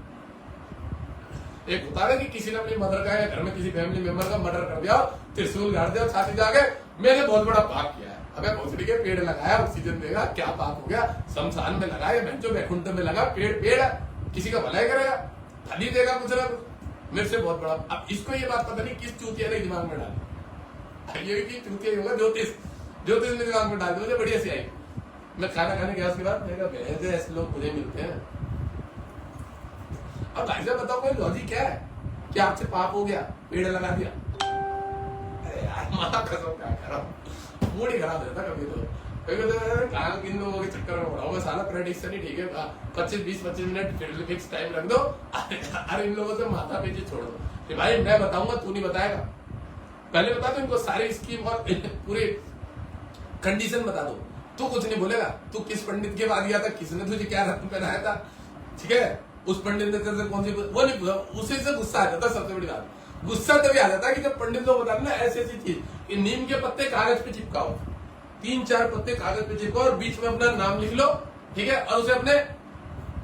एक होता है कि किसी ने अपनी मदर का या घर में किसी फैमिली मेंबर का मर्डर कर दिया, त्रिशूल गाड़ दिया छाती जाके, मैंने बहुत बड़ा पाप किया है। अबे भोसड़ी के पेड़ लगाया, ऑक्सीजन देगा, क्या पाप हो गया? शमशान में लगाया, बेंचो बैकुंठ में लगा, पेड़ है, किसी का भलाई करेगा, फली देगा कुछ ना कुछ, मेरे से बहुत बड़ा। अब इसको ये बात पता नहीं किस चूतिया ने दिमाग में डाली, ये भी चूतिया होगा ज्योतिष ने दिमाग में डाल दी, मुझे बढ़िया सी आई। मैं खाना खाने गया उसके बाद, मैंने कहा ऐसे लोग मुझे मिलते हैं। अब भाई साहब बताओ कोई लॉजिक क्या है? क्या आपसे पाप हो गया, पेड़ लगा दिया? अरे यार माँ कसम क्या करो, मूड ही खराब रहता कभी तो इन लोगों के चक्कर में पड़ा। साला प्रेडिक्शन ही ठीक है, 25 मिनट फिक्स टाइम रख दो, अरे इन लोगों से माथा पेची छोड़ दो कि भाई मैं बताऊंगा तू नहीं बताएगा, पहले बता दो इनको सारी स्कीम और पूरी कंडीशन बता दो, तू कुछ नहीं बोलेगा। तू किस पंडित के बाद गया था, किसने तुझे क्या रत्न पहनाया था, ठीक है, उस पंडित ने तेरे से कौन सी वो नहीं, उसी से गुस्सा आ जाता। सबसे बड़ी बात गुस्सा तभी आ जाता है कि जब पंडित लोग बताते ना ऐसी ऐसी चीज कि नीम के पत्ते कागज पे चिपकाओ, 3-4 पत्ते कागज पे चिपकाओ और बीच में अपना नाम लिख लो, ठीक है, और उसे अपने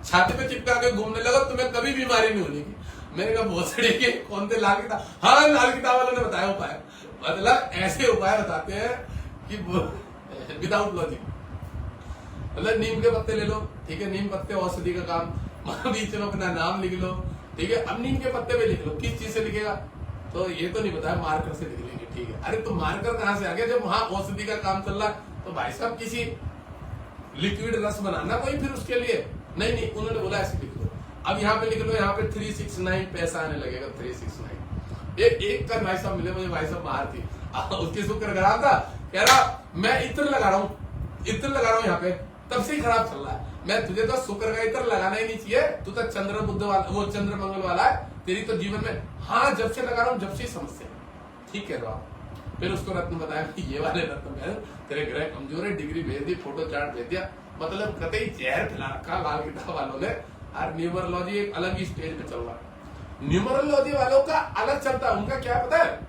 छाती पे चिपका के घूमने लगा, तुम्हें कभी बीमारी नहीं होगी। मैंने कहा भोसड़ी के कौन थे? लाल किताब, हाँ लाल किताब वालों ने बताया उपाय, मतलब ऐसे उपाय बताते हैं कि विदाउट लॉजिक। मतलब नीम के पत्ते ले लो, ठीक है, नीम पत्ते औषधि का काम, बीच में अपना नाम लिख लो, ठीक है। अब नीम के पत्ते पे लिख लो, किस चीज से लिखेगा तो ये तो नहीं बताया, मार्कर से लिख लेंगे, ठीक है। अरे तो मार्कर कहाँ से आ गया जब वहां औषधि का काम चल रहा है? तो भाई साहब किसी लिक्विड रस बनाना कोई फिर उसके लिए नहीं, उन्होंने बोला ऐसे लिख लो। अब यहाँ पे लिख लो, यहाँ पे 369 पैसा आने लगेगा, 369। एक का भाई साहब मिले मुझे, भाई साहब बाहर थी, उसकी शुक्र खराब था, कह रहा मैं इत्र लगा रहा हूँ यहाँ पे, तब से ही खराब चल रहा है। मैं तुझे तो शुक्र का इत्र लगाना ही नहीं चाहिए, तू तो चंद्र बुद्ध वाला, वो चंद्र मंगल वाला है, तेरी तो जीवन में हाँ जब से लगा रहा हूँ जब से समस्या, ठीक कह रहा हूँ। फिर उसको रत्न बताया कि ये वाले रत्न पहन, तेरे ग्रह कमजोर है, डिग्री भेज दी, फोटो चार्ट भेज दिया, मतलब कतई जहर फैला रखा लाल किताब वालों ने। और न्यूमरोलॉजी एक अलग ही स्टेज पे चल रहा है, न्यूमरोलॉजी वालों का अलग चलता है, उनका क्या पता है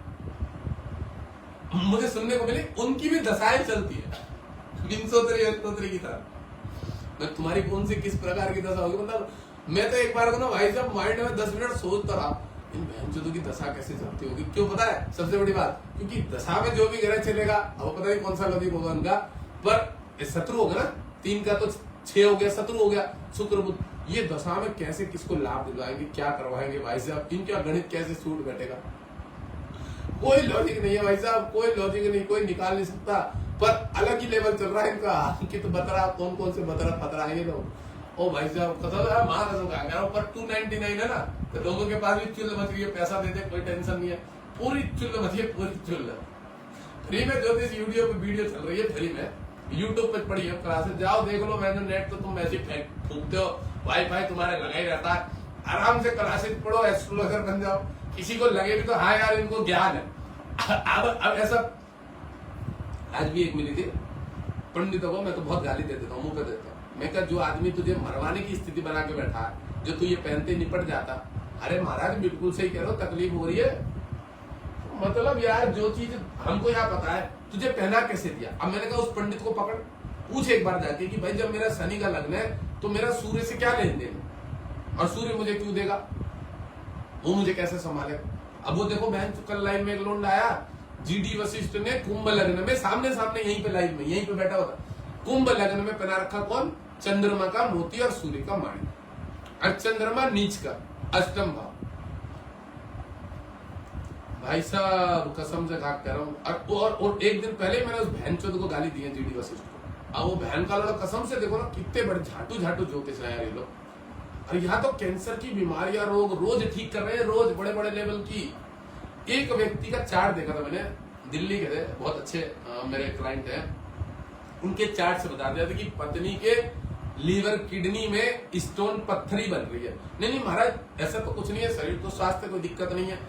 मुझे सुनने को मिली, उनकी भी दशाएं चलती है विंशोत्तरी की तरह। तुम्हारी कौन सी किस प्रकार की दशा होगी, मतलब मैं तो एक बार को ना भाई साहब माइंड में 10 मिनट सोचता रहा, इन बहनचोदों की दशा कैसे चलती होगी। क्यों पता है सबसे बड़ी बात, क्योंकि दशा में जो भी ग्रह चलेगा, अब पता नहीं कौन सा लॉजिक होगा उनका, पर शत्रु होगा ना, 3 का तो 6 हो गया, शत्रु हो गया शुक्र बुध, ये दशा में कैसे किसको लाभ दिलवाएंगे, क्या करवाएंगे भाई साहब, इनका गणित कैसे सूट बैठेगा, कोई लॉजिक नहीं है भाई साहब, कोई लॉजिक नहीं, कोई निकाल नहीं सकता। पर अलग ही लेवल चल रहा है इनका, अंकित बतरा, कौन कौन से बतरा पतरा है ये लोग। ओ भाई साहब कसम महाराजों का अगर ऊपर 299 है ना, तो लोगों के पास भी चुल्ल मच रही है, पैसा देते कोई टेंशन नहीं है, पूरी चुल्ल मची है, पूरी चुल्ल फ्री में। ज्योतिष वीडियो पे वीडियो चल रही है फ्री में, यूट्यूब पे पड़ी है क्लासेस, जाओ देख लो। मैंने नेट तो तुम ऐसे फूकते हो, वाईफाई तुम्हारे लगा ही रहता है, आराम से क्लासेस पढ़ो, एस्ट्रोलॉजर बन जाओ। किसी को लगे भी तो हाँ यार इनको ज्ञान है। अब ऐसा आज भी एक मिली थी पंडितों को, मैं तो बहुत गाली दे देता हूँ, मुंह पे देता हूँ। मैं कहा जो आदमी तुझे मरवाने की स्थिति बना के बैठा है, जो तू ये पहनते निपट जाता, अरे महाराज बिल्कुल सही कह रहे हो, तकलीफ हो रही है, मतलब यार जो चीज हमको यहाँ पता है तुझे पहना कैसे दिया। अब मैंने कहा उस पंडित को पकड़, पूछ एक बार जाके कि भाई जब मेरा शनि का लग्न है तो मेरा सूर्य से क्या लेन देन, और सूर्य मुझे क्यों देगा, वो मुझे कैसे संभालेगा। अब वो देखो बहन कल लाइव में एक लोंड आया, जीडी वशिष्ठ ने कुंभ लग्न में सामने यहीं पे लाइव में यहीं पे बैठा होता, कुंभ लग्न में पहना रखा कौन, चंद्रमा का मोती और सूर्य का माणी, और चंद्रमा नीच का अष्टम भाव। भाई साहब कसम से घाट कह रहा हूँ। और एक दिन पहले मैंने उस बहनचोद को गाली दी है जीडी वशिष्ठ को। अब वो बहन का लड़ा कसम से देखो ना कितने बड़े झाटू ज्योतिष है यार ये लोग। और यहाँ तो कैंसर की बीमारियां रोग रोज ठीक कर रहे हैं, रोज बड़े बड़े लेवल की। एक व्यक्ति का चार्ट देखा था मैंने, दिल्ली के थे, बहुत अच्छे मेरे क्लाइंट हैं, उनके चार्ट से बता दिया था कि पत्नी के लीवर किडनी में स्टोन पत्थरी बन रही है। नहीं महाराज ऐसा तो कुछ नहीं है, शरीर तो स्वास्थ्य कोई दिक्कत नहीं है।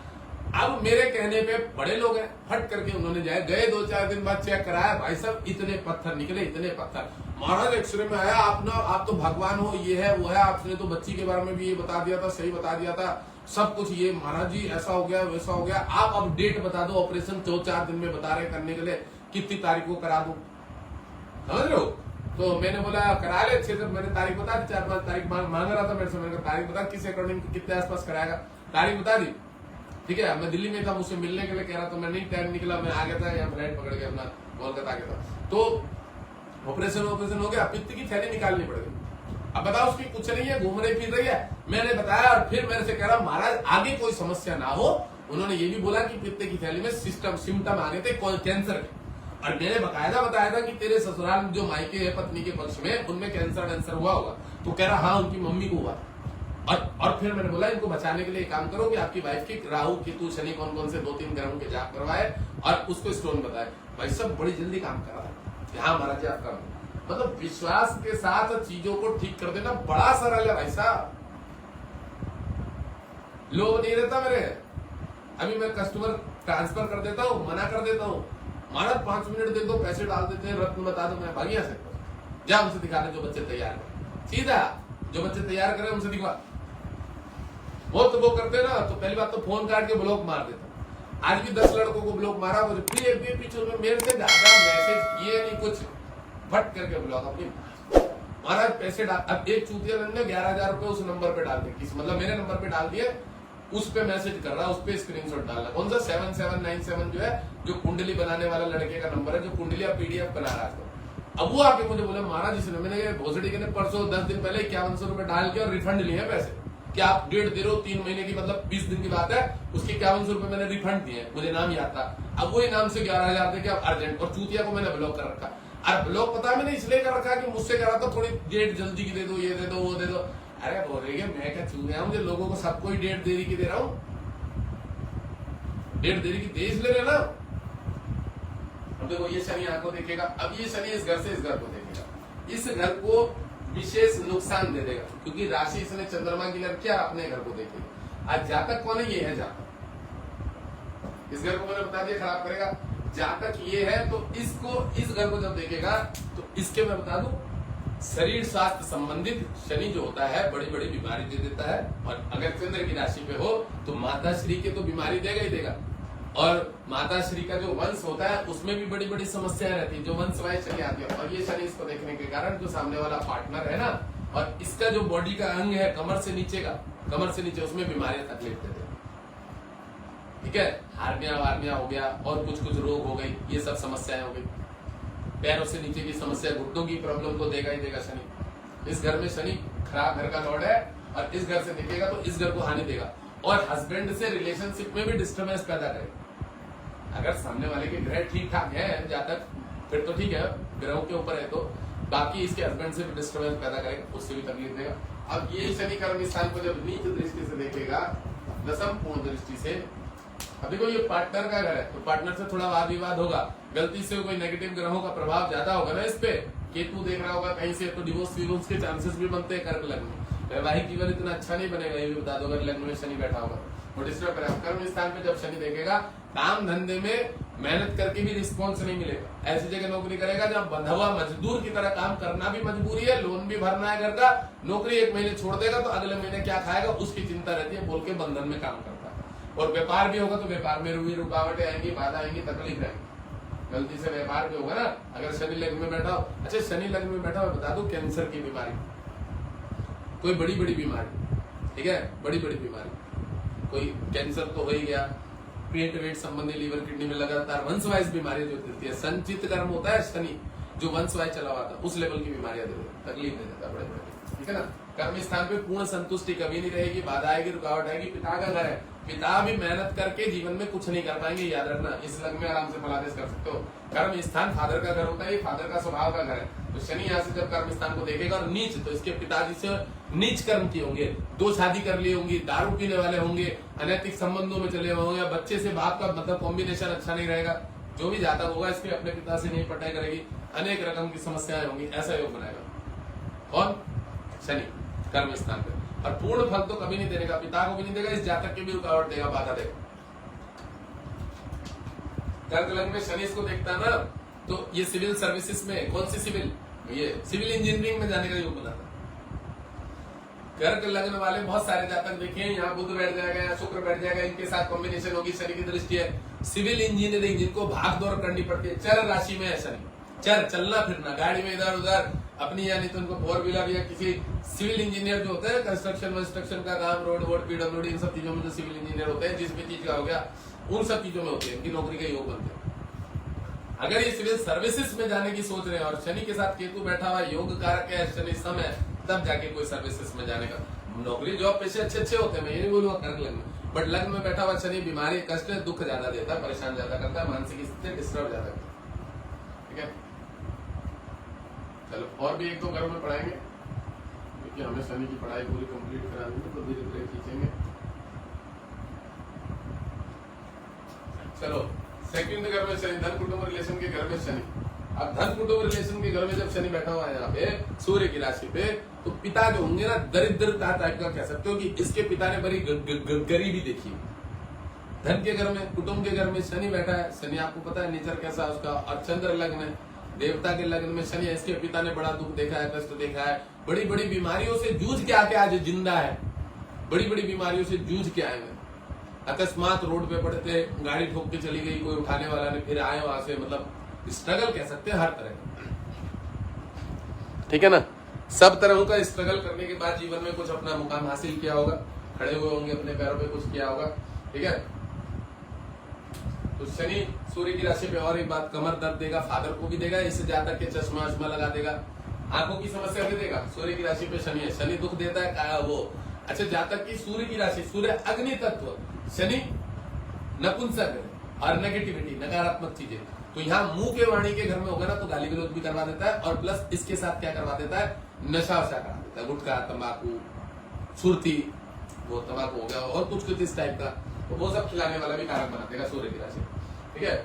अब मेरे कहने पे बड़े लोग हैं, फट करके उन्होंने गए 2-4 दिन बाद चेक कराया, भाई साहब इतने पत्थर निकले, इतने पत्थर। महाराज एक्सरे में आया, आप तो भगवान हो, ये है वो है, आपने तो बच्ची के बारे में भी ये बता दिया था, सही बता दिया था, सब कुछ ये महाराज जी ऐसा हो गया वैसा हो गया। आप अब डेट बता दो, ऑपरेशन 2-4 दिन में बता रहे करने के लिए, कितनी तारीख को करा दो, समझ रहे हो। तो मैंने बोला करा ले अच्छे से, मैंने तारीख बता दी, 4-5 तारीख मांग रहा था मेरे से, मैंने कहा तारीख बता किस अकॉर्डिंग कितने आसपास कराएगा, तारीख बता दी। ठीक है, मैं दिल्ली में था, मुझसे मिलने के लिए कह रहा, तो मैं नहीं टाइम निकला, मैं आ गया था यहाँ फ्लाइट पकड़ के अपना कोलकाता आ गया था। तो ऑपरेशन हो गया, पित्त की थैली निकालनी पड़ गई। अब बताओ उसकी कुछ नहीं है, घूम रही फिर रही है। मैंने बताया और फिर मेरे से कह रहा महाराज आगे कोई समस्या ना हो। उन्होंने ये भी बोला कि पित्त की थैली में सिम्टम आ गए थे कैंसर के, और मैंने बकायदा बताया था कि तेरे ससुराल जो मायके है पत्नी के पक्ष में, उनमें कैंसर हुआ होगा। तो कह रहा हाँ उनकी मम्मी को हुआ। और फिर मैंने बोला इनको बचाने के लिए काम करो कि आपकी वाइफ की राहु केतु शनि कौन कौन से 2-3 ग्रहों के जाप करवाए और उसको स्टोन बताए। भाई सब बड़ी जल्दी काम करा है। हाँ महाराज जी आपका मतलब विश्वास के साथ चीजों को ठीक कर देना बड़ा सरल है भाई साहब। लोग नहीं रहता मेरे, अभी मैं कस्टमर ट्रांसफर कर देता हूँ, मना कर देता हूँ, महाराज 5 मिनट दे दो, पैसे डाल देते हैं, रत्न बता दो, मैं भागिया से जा उनसे दिखा दे जो बच्चे तैयार करें, सीधा जो बच्चे तैयार करें उनसे दिखवा। वो करते ना तो पहली बात तो फोन काट के ब्लॉक मार देता। आज भी 10 लड़कों को ब्लॉक मारा, मुझे पीछे में मेरे से ज्यादा मैसेज ये नहीं कुछ, फट करके ब्लॉक अपनी महाराज पैसे डाल। अब एक चूतिया ने 11,000 रुपए उस नंबर पे डाल दिए, किस मतलब मेरे नंबर पे डाल दिए, उस पे मैसेज कर रहा है, उस पे स्क्रीनशॉट डालना। कौन सा 7797 जो है, जो कुंडली बनाने वाला लड़के का नंबर है, जो कुंडली PDF बना रहा है। अब वो आके मुझे बोले महाराज इसने मैंने भोसड़ी के ने परसों 10 दिन पहले 5100 रुपए डाल के और रिफंड लिए हैं पैसे, क्या आप डेट दे रहे हो 3 महीने की, मतलब 20 दिन की बात है, उसके 5100 रुपए मैंने रिफंड दिए, मुझे नाम याद था। अब वही नाम से 11,000 दे के अब अर्जेंट, और चूतिया को मैंने ब्लॉक कर रखा। और ब्लॉक पता मैंने इसलिए कर रखा कि मुझसे कह रहा था थोड़ी डेट जल्दी की दे दो, ये दे दो वो दे दो। अरे बोल रही है मैं क्या चूतिया हूँ, मुझे लोगों को सबको ही डेट देरी की दे रहा हूँ, डेट देरी की दे इसलिए रहे ना। अब देखो ये शनि यहाँ को देखेगा, अब ये शनि इस घर से इस घर को देखेगा, इस घर को विशेष नुकसान दे देगा, क्योंकि राशि इसने चंद्रमा की लग क्या अपने घर को देखेगा। आज जातक कौन है, ये है जातक, इस घर को मैंने बता दिया खराब करेगा। जातक ये है तो इसको इस घर को जब देखेगा तो इसके मैं बता दूं शरीर स्वास्थ्य संबंधित शनि जो होता है बड़ी बड़ी बीमारी दे देता है। और अगर चंद्र की राशि पे हो तो माता श्री के तो बीमारी देगा ही देगा, और माता श्री का जो वंश होता है उसमें भी बड़ी बड़ी समस्याएं रहती है, जो वंशवाही चली आती है। और ये शनि इसको देखने के कारण जो सामने वाला पार्टनर है ना, और इसका जो बॉडी का अंग है कमर से नीचे उसमें बीमारियां तकलीफ देते हैं। ठीक है, हार्निया हो गया और कुछ रोग हो गई, ये सब समस्याएं हो गई। पैरों से नीचे की समस्या, घुटनों की प्रॉब्लम तो देगा ही देगा शनि। इस घर में शनि खराब घर का लॉर्ड है और इस घर से दिखेगा तो इस घर को हानि देगा और हस्बैंड से रिलेशनशिप में भी डिस्टर्बेंस पैदा करेगा। अगर सामने वाले के ग्रह ठीक ठाक है जहां तक, फिर तो ठीक है, ग्रहों के ऊपर है तो, बाकी इसके हस्बैंड से भी डिस्टर्बेंस पैदा करेगा, उससे भी तकलीफ देगा। अब ये शनि कर्म स्थान को जब नीच दृष्टि से देखेगा, दशम पूर्ण दृष्टि से, अब देखो ये पार्टनर का घर है तो पार्टनर से थोड़ा वाद विवाद होगा, गलती से कोई नेगेटिव ग्रहों का प्रभाव ज्यादा होगा ना इस पे, केतु देख रहा होगा कहीं से, तो डिवोर्स के चांसेस भी बनते हैं कर्क लग्न में। वैवाहिक जीवन इतना अच्छा नहीं बनेगा, ये भी बता दो, अगर लग्न में शनि बैठा होगा वो डिस्टर्ब करेगा। कर्म स्थान पे जब शनि देखेगा, काम धंधे में मेहनत करके भी रिस्पॉन्स नहीं मिलेगा। ऐसी जगह नौकरी करेगा जहाँ बंधा हुआ मजदूर की तरह काम करना भी मजबूरी है, लोन भी भरना है घर का, नौकरी 1 महीने छोड़ देगा तो अगले महीने क्या खाएगा उसकी चिंता रहती है, बोल के बंधन में काम करता है। और व्यापार भी होगा तो व्यापार में रुकावटें आएंगी, बाधा आएंगी, तकलीफ आएंगी। गलती से व्यापार भी होगा ना, अगर शनि लग्न में बैठा हो, अच्छा शनि लग्न में बैठा हो, बता दो कैंसर की बीमारी, कोई बड़ी बीमारी, ठीक है, बड़ी बीमारी, कोई कैंसर तो हो ही गया, पेट वेट संबंधी, लीवर किडनी में लगातार वंशवाइज बीमारियां जो देती है, संचित कर्म होता है शनि जो वंशवाइज चला हुआ था उस लेवल की बीमारियां दे देता, तकलीफ दे देता बड़े, ठीक है ना। कर्म स्थान पे पूर्ण संतुष्टि कभी नहीं रहेगी, बाधा आएगी, रुकावट आएगी। पिता का घर है, पिता भी मेहनत करके जीवन में कुछ नहीं कर पाएंगे, याद रखना। इस लग्न में आराम से फलादेश कर सकते हो। कर्म स्थान फादर का घर होता है, फादर का स्वभाव का घर है, तो शनि यहाँ से जब कर्म स्थान को देखेगा और नीच, तो इसके पिताजी से नीच कर्म किए होंगे, 2 शादी कर ली होंगी, दारू पीने वाले होंगे, अनैतिक संबंधों में चले हुए होंगे, बच्चे से बाप का मतलब कॉम्बिनेशन अच्छा नहीं रहेगा, जो भी जातक होगा इसके अपने पिता से नहीं पटाई करेगी, अनेक रकम की समस्याएं होंगी, ऐसा योग बनाएगा। कौन? शनि कर्म स्थान पे। और पूर्ण फल तो कभी नहीं देने का, पिता को भी नहीं देगा, इस जातक की भी रुकावट देगा, बाधा देगा। कर्क लग्न में शनि इसको देखता ना, तो ये सिविल सर्विसेज में, कौन सी सिविल, ये सिविल इंजीनियरिंग में जाने का योग बनाता। कर्क लग्न वाले बहुत सारे जातक देखिए, यहाँ बुध बैठ जाएगा या शुक्र बैठ जाएगा, इनके साथ कॉम्बिनेशन होगी, शनि की दृष्टि है। सिविल इंजीनियरिंग जिनको भाग दौड़ करनी पड़ती है, चर राशि में है शनि, चलना फिरना, गाड़ी में इधर उधर अपनी, यानी तो उनको 4 व्हीलर या किसी सिविल इंजीनियर जो होते हैं, कंस्ट्रक्शन का काम, रोड पीडब्ल्यूडी, इन सब चीजों में जो सिविल इंजीनियर होते हैं, जिस भी चीज का हो गया, उन सब चीजों में होती है, इनकी नौकरी का योग बनते हैं। अगर ये सिविल सर्विसेज में जाने की सोच रहे हैं और शनि के साथ केतु बैठा हुआ योग कारक है, शनि समय, तब जाके कोई सर्विसेज में जाने का, नौकरी जॉब पेशे अच्छे होते हैं, मैं ये नहीं बोलूंगा कर्क लग्न में, बट लग्न में बैठा हुआ शनि बीमारी, कष्ट, दुख ज्यादा देता है, परेशान ज्यादा करता है, मानसिक स्थिति डिस्टर्ब ज्यादा करता है। ठीक है, चलो और भी 1-2 घरों में पढ़ाएंगे, क्योंकि हमें शनि की पढ़ाई पूरी कंप्लीट करा दी तो धीरे धीरे खींचेंगे। चलो सेकंड घर में शनि, धन कुटुंब रिलेशन के घर में शनि। अब धन कुटुंब रिलेशन के घर में जब शनि बैठा हुआ है यहाँ पे सूर्य की राशि पे, तो पिता जो होंगे ना, दरिद्रता टाइप का कह सकते हो कि इसके पिता ने बड़ी गरीबी देखी। धन के घर में, कुटुंब के घर में शनि बैठा है, शनि आपको पता है नेचर कैसा है उसका, और चंद्र लग्न है, देवता के लग्न में शनि है, इसके पिता ने बड़ा दुख देखा है, कष्ट देखा है, बड़ी बीमारियों से जूझ के आके आज जिंदा है, बड़ी बीमारियों से जूझ के आए हैं। अकस्मात रोड पे पड़े थे, गाड़ी ठोक के चली गई, कोई उठाने वाला नहीं, फिर आए वहां से, मतलब स्ट्रगल कह सकते हैं हर तरह, ठीक है ना। सब तरह का स्ट्रगल करने के बाद जीवन में कुछ अपना मुकाम हासिल किया होगा, खड़े हुए होंगे, अपने पैरों पे कुछ किया होगा, ठीक है। तो शनि सूर्य की राशि पे और एक बात, कमर दर्द देगा, फादर को भी देगा, इससे जातक के चश्मा वश्मा लगा देगा, आंखों की समस्या भी देगा। सूर्य की राशि पे शनि है, शनि दुख देता है वो। अच्छा, जातक की सूर्य की राशि, सूर्य अग्नि तत्व, शनि नपुंसक और नेगेटिविटी, नकारात्मक चीजें, तो यहाँ मुंह के वाणी के घर में होगा ना तो गाली गलौज भी करवा देता है, और प्लस इसके साथ क्या करवा देता है, नशा वशा करा देता है, गुटखा, तंबाकू, सुरती, वो तंबाकू हो गया और कुछ इस टाइप का, तो वो सब खिलाने वाला भी कारक बना देगा सूर्य की राशि, ठीक है।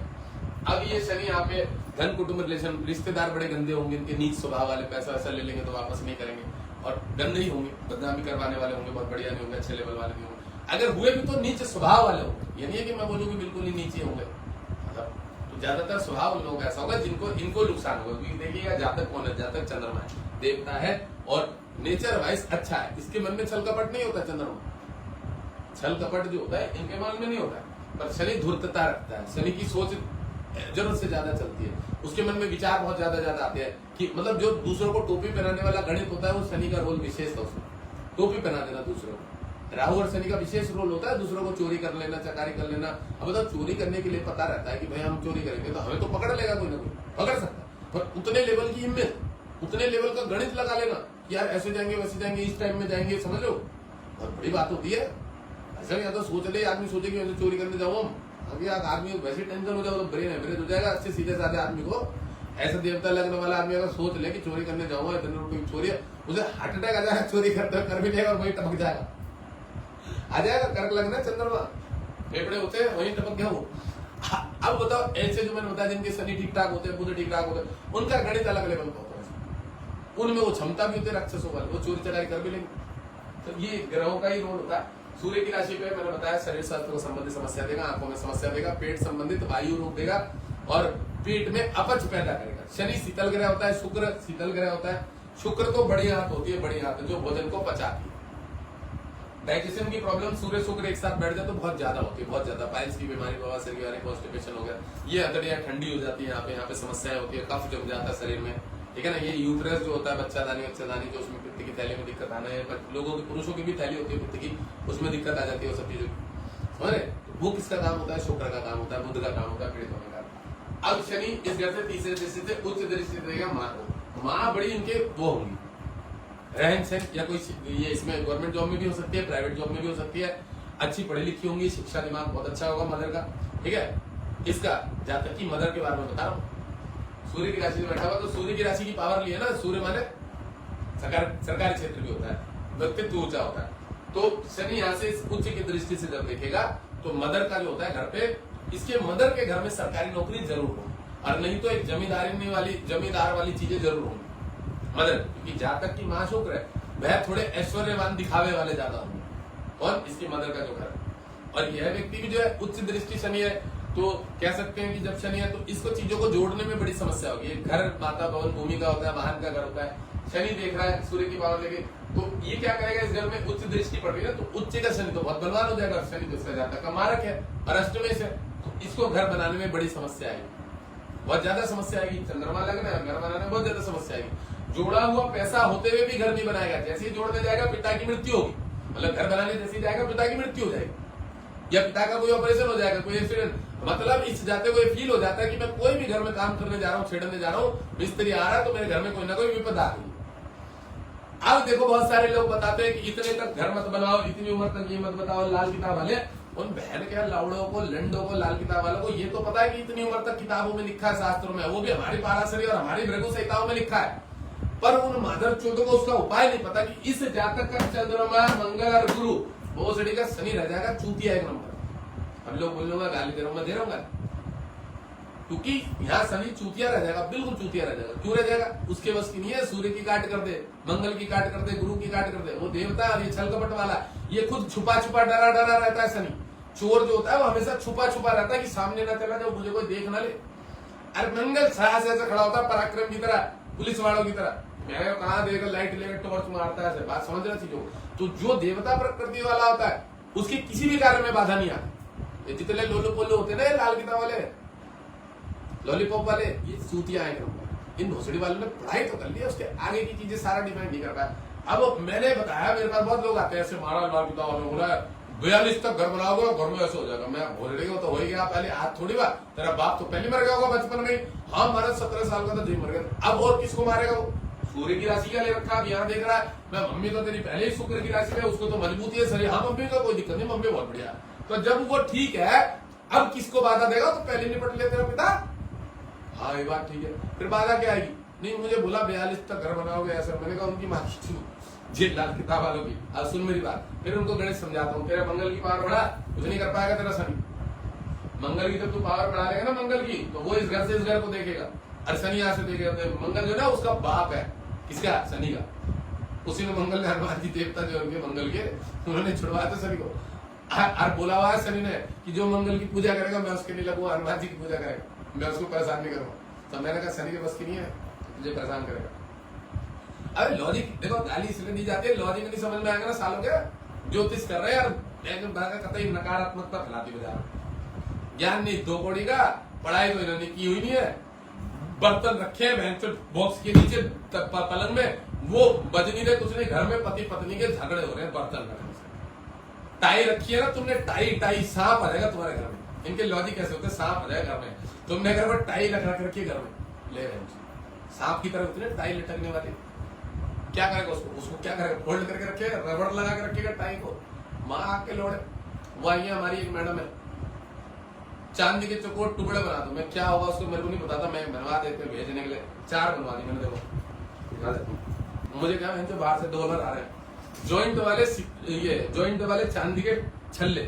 अब ये शनि यहाँ पे धन कुटुंब रिलेशन, रिश्तेदार बड़े गंदे होंगे, इनके नीच स्वभाव वाले, पैसा वैसा ले लेंगे तो वापस नहीं करेंगे, और गंदे ही होंगे, बदनामी करवाने वाले होंगे, बहुत बढ़िया नहीं होंगे, अच्छे लेवल वाले नहीं होंगे, अगर हुए भी तो नीच स्वभाव वाले होंगे। ये नहीं है कि मैं बोलूँ कि बिल्कुल ही नीचे होंगे, तो ज्यादातर स्वभाव उन लोगों का ऐसा होगा जिनको इनको नुकसान होगा। क्योंकि देखिएगा जातक कौन है, जातक चंद्रमा है, देवता है और नेचर वाइज अच्छा है, इसके मन में छल कपट नहीं होता। चंद्रमा छल कपट जो होता है इनके मन में नहीं होता, पर शनि धूर्तता रखता है, शनि की सोच जरूरत से ज्यादा चलती है, उसके मन में विचार बहुत ज्यादा आते हैं कि मतलब जो दूसरों को टोपी पहनाने वाला गणित होता है वो शनि का रोल विशेष था उसमें, टोपी पहना देना दूसरों को। राहु और शनि का विशेष रोल होता है दूसरों को चोरी कर लेना, चकारी कर लेना। अब बताओ चोरी करने के लिए पता रहता है कि भाई हम चोरी करेंगे तो हमें तो पकड़ लेगा कोई ना कोई, पकड़ सकता है, पर उतने लेवल की हिम्मत, उतने लेवल का गणित लगा लेना यार ऐसे जाएंगे वैसे जाएंगे इस टाइम में जाएंगे, समझ लो बहुत बड़ी बात होती है। ऐसा नहीं आता सोच ले आदमी सोचे कि चोरी करने जाऊँ हम, अभी आदमी वैसे टेंशन हो जाएगा तो ब्रेन एवरेज हो जाएगा अच्छे सीधे साधे आदमी को। ऐसा देवता लगने वाला आदमी अगर सोच ले कि चोरी करने जाऊंगा इतने रुपए की चोरी है, उसे हार्ट अटैक आ जाएगा, चोरी करते कर भी लेगा और वही टपक जाएगा, आ जाएगा कर्क लगना चंद्रमा फेफड़े होते हैं वही टपक गया वो। अब बताओ ऐसे जो मैंने बताया जिनके शनि ठीक ठाक होते हैं, बुध ठीक ठाक होते हैं, उनका गणित अलग लेवल का होता है, उनमें वो क्षमता भी होती है राक्षसों वाली, वो चोरी चकारी कर भी लेंगे। तो ये ग्रहों का ही रोल होता है। सूर्य की राशि पे मैंने बताया शरीर स्वास्थ्य को संबंधित समस्या देगा, आंखों में समस्या देगा, पेट संबंधित वायु रोग देगा और पेट में अपच पैदा करेगा। शनि शीतल ग्रह होता है, शुक्र शीतल ग्रह होता है। शुक्र तो बड़ी हाथ होती है, बड़ी हाथ जो भोजन को पचाती है। डाइजेशन की प्रॉब्लम सूर्य शुक्र एक साथ बैठ जाए तो बहुत ज्यादा होती है, बहुत ज्यादा। पाइल्स की बीमारी, बवासीर की बीमारी, कॉन्स्टिपेशन हो गया, ये हथेलियां ठंडी हो जाती है, यहाँ पे समस्याएं होती है, कफ जम जाता है शरीर में, ठीक है ना। ये यूट्रस जो होता है बच्चादानी जो उसमें पित्त की थैली में दिक्कत आना है, लोगों की पुरुषों की भी थैली होती है पित्त की, उसमें दिक्कत आ जाती है, वो सब चीजों की, समझ रहे। वो किसका काम होता है? शुक्र का काम होता है, बुध का काम होता है, पीड़ित होने का। अब शनि इस घर से तीसरे दृष्टि से उच्च दृष्टि देगा माँ को, माँ बड़ी इनके वो होंगी रहन सहन, या कोई ये इसमें गवर्नमेंट जॉब में भी हो सकती है, प्राइवेट जॉब में भी हो सकती है, अच्छी पढ़ी लिखी होंगी, शिक्षा दिमाग बहुत अच्छा होगा मदर का, ठीक है। इसका जातक की मदर के बारे में बता रहा हूँ। सूर्य की राशि में बैठा हुआ तो सूर्य की राशि की पावर ली है ना, सूर्य माने सरकारी क्षेत्र भी होता है, व्यक्तित्व ऊंचा होता है। तो शनि यहाँ से उच्च की दृष्टि से जब देखेगा तो मदर का जो होता है घर पे, इसके मदर के घर में सरकारी नौकरी जरूर हो, और नहीं तो एक जमींदार वाली चीजें जरूर होंगी मदर, क्योंकि जातक की मां शुक्र है, वह थोड़े ऐश्वर्यवान दिखावे वाले ज्यादा होंगे। और इसकी मदर का जो घर, और यह व्यक्ति भी जो है उच्च दृष्टि शनि है, तो कह सकते हैं कि जब शनि है तो इसको चीजों को जोड़ने में बड़ी समस्या होगी। घर माता भवन भूमि का होता है, वाहन का घर होता है, शनि देख रहा है सूर्य की पावर लेके, तो ये क्या करेगा, इस घर में उच्च दृष्टि पड़ रही है तो उच्च का शनि तो बहुत बलवान हो जाएगा। शनि दूसरा जातक का मारक है और अष्टमेश है, तो इसको घर बनाने में बड़ी समस्या आएगी, बहुत ज्यादा समस्या आएगी। चंद्रमा लगना है, घर बनाने में बहुत ज्यादा समस्या आएगी। जोड़ा हुआ पैसा होते हुए भी घर नहीं बनाएगा, जैसे ही जोड़ने जाएगा पिता की मृत्यु होगी, मतलब घर बनाने जैसे जाएगा पिता की मृत्यु हो जाएगी, या पिता का कोई ऑपरेशन हो जाएगा, कोई एक्सीडेंट, मतलब इस जाते हुए फील हो जाता है कि मैं कोई भी घर में काम करने जा रहा हूँ, छेड़ने जा रहा हूँ, मिस्त्री आ रहा है तो मेरे घर में कोई ना कोई विपदा आ गई। अब देखो बहुत सारे लोग बताते हैं कि इतने तक घर मत बनाओ, इतनी उम्र तक ये मत बताओ, लाल किताब वाले, उन बहन के लाउड़ों को, लंडों को, लाल किताब वालों को ये तो पता है कि इतनी उम्र तक किताबों में लिखा है, शास्त्रों में, वो भी हमारी पाराशरी और हमारी भृगु संहिताओं में लिखा है, पर उन मादर चोदों को उसका उपाय नहीं पता कि इस जातक का चंद्रमा, मंगल और गुरु भोसड़ी का शनि रह जाएगा चूतिया एक नंबर। अब लोग बोल लूंगा गाली दे रहा हूँ, क्योंकि यहाँ शनि चूतिया रह जाएगा, बिल्कुल चूतिया रह जाएगा। क्यों रह जाएगा? उसके बस की नहीं है, सूर्य की काट कर दे, मंगल की काट कर दे, गुरु की काट कर दे, वो देवता और ये छल कपट वाला, ये खुद छुपा छुपा डरा डरा रहता है। शनि चोर जो होता है वो हमेशा छुपा छुपा रहता है कि सामने ना चला जाए, मुझे कोई देख ना ले। अरे मंगल साहस ऐसा खड़ा होता है पराक्रम की तरह, पुलिस वालों की तरह, मैं कहा देगा लाइट लेकर टॉर्च मारता है, बात समझ रहा चीजों। तो जो देवता प्रकृति वाला होता है उसकी किसी भी कार्य में बाधा नहीं आती। जितने लोलो पोलो होते ना लाल किताब वाले, लॉलीपॉप वाले, ये सूतिया है। इन भोसड़ी वालों ने पढ़ाई तो कर लिया, उसके आगे की चीजें सारा डिफाइन नहीं कर पाया। अब मैंने बताया, मेरे पास बहुत लोग आते हैं ऐसे, मारा लाल किताब वालों बोला 42 तक घर बनाओगे घर में ऐसे हो जाएगा। मैं भोसड़ी को तो हो ही गया, पहले आज थोड़ी बात, तेरा बाप तो पहले मर गया होगा बचपन में। हाँ महाराज 17 साल का था मर गया, अब और किसको मारेगा वो? सूर्य की राशि का ले रखा, अब यहाँ देख रहा है मैं मम्मी तो तेरी पहले ही शुक्र की राशि है, उसको तो मजबूती है शरीर। हाँ मम्मी को कोई दिक्कत नहीं, मम्मी बहुत बढ़िया। तो जब वो ठीक है, अब किसको बाधा देगा? तो पहले निपट ले तेरा पिता। हाँ ये बात ठीक है, फिर बाधा क्या आएगी? नहीं मुझे बोला 42 तक घर बनाओगे ऐसा। मैंने कहा उनकी माँ जी लाल किताब वालों की। अब सुन मेरी बात, फिर उनको गणित समझाता हूँ। तेरा मंगल की पावर बढ़ा, कुछ नहीं कर पाएगा तेरा शनि। मंगल की जब तू पावर बढ़ा लेगा ना मंगल की, तो वो इस घर से इस घर को देखेगा, और शनि यहाँ से देखेगा। मंगल जो ना उसका बाप है, किसका? शनि का। उसी में मंगल ने हनुमान जी देवता जो उनके मंगल के, उन्होंने छुड़वाया था शनि को। और बोला हुआ है शनि ने कि जो मंगल की पूजा करेगा मैं उसके लिए लगूंगा, हनुमान जी की पूजा करेगा, मैं उसको परेशान नहीं करूंगा। तो मैंने कहा शनि के बस की नहीं है, तुझे परेशान करेगा। अरे लॉजिक देखो, गाली इसलिए दी जाती है, लॉजिक नहीं समझ में आएगा ना सालों के ज्योतिष कर रहे हैं यार, कतई नकारात्मकता फैलाती बजा, ज्ञान नहीं दो कौड़ी का, पढ़ाई तो इन्होंने की हुई नहीं है, बर्तन रखे हैं भैंस बॉक्स के नीचे पलंग में, वो बज नहीं रहे, कुछ नहीं, घर में पति पत्नी के झगड़े हो रहे हैं बर्तन रखने से। टाई रखी है ना तुमने, टाई सांप आ जाएगा तुम्हारे घर में। इनके लॉजिक कैसे होते हैं, सांप आ जाएगा घर में, तुमने घर में टाई रख रखी है घर में, ले सांप की तरह होती है टाई लटकने वाली, क्या करेगा उसको क्या करेगा, फोल्ड करके रखेगा, रबड़ लगा के रखेगा टाई को, माँ के लोड़े। वही हमारी एक मैडम है, चांदी के चौकोर टुकड़े बना दो, मैं क्या होगा उसको मेरे को नहीं पता था, मैं बनवा देते भेजने के लिए 4 बनवा दी मैंने, देखो मुझे क्या इनसे बाहर से $2 आ रहे हैं। जॉइंट वाले चांदी के छल्ले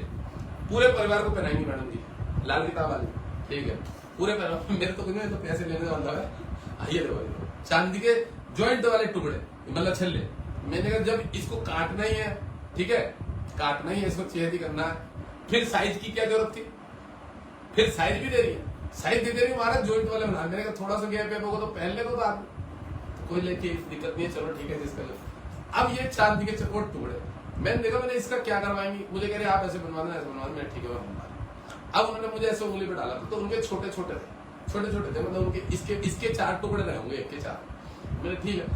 पूरे परिवार को पहनाएंगी मैडम जी, लाल किताब वाली, ठीक है, पूरे परिवार, मेरे तो कुछ नहीं, तो पैसे लेने वाला है। आइए देखो चांदी के जॉइंट वाले टुकड़े मतलब छल्ले, मैंने कहा जब इसको काटना ही है, ठीक है, काटना ही है, इसको चेहरी करना है, फिर साइज की क्या जरूरत थी, फिर साइज भी दे रही है, साइज दे रही है महाराज जॉइंट वाले बना, मैंने कहा थोड़ा सा गैप होगा तो पहन ले, तो आप कोई लेके दिक्कत नहीं है, चलो ठीक है जिसका। अब ये चांदी के चकोर टुकड़े मैंने देखा, मैंने इसका क्या करवाएंगी, मुझे कह रहे आप ऐसे बनवा देना, ऐसे बनवा देना, मैं ठीक है मैं बनवा दूं। अब उन्होंने मुझे ऐसे उंगली पे डाला, तो उनके छोटे छोटे थे, मतलब उनके इसके 4 टुकड़े रहे होंगे, 1 के 4, मैंने ठीक है।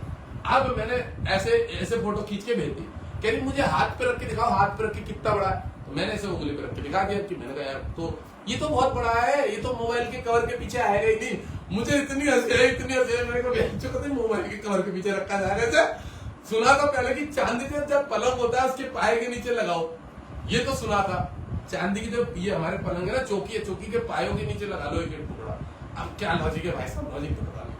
अब मैंने ऐसे फोटो खींच के भेज दी, कह रही मुझे हाथ पे रख के दिखाओ, हाथ पे रख के कितना बड़ा है, तो मैंने ऐसे उंगली पे रख के दिखा दिया कि मैंने कहा यार तो ये तो बहुत बड़ा है, ये तो मोबाइल के कवर के पीछे आएगा ही नहीं। मुझे इतनी हंसी है, मैंने कहा मोबाइल के कवर के पीछे रखा जाएगा। सुना था पहले कि चांदी का जब पलंग होता है उसके पाए के नीचे लगाओ, ये तो सुना था। चांदी की जो ये हमारे पलंग है ना, चौकी है, चौकी के पायों के नीचे लगा लो एक टुकड़ा। अब क्या लॉजिक है भाई साहब, लॉजिक तो बता लो।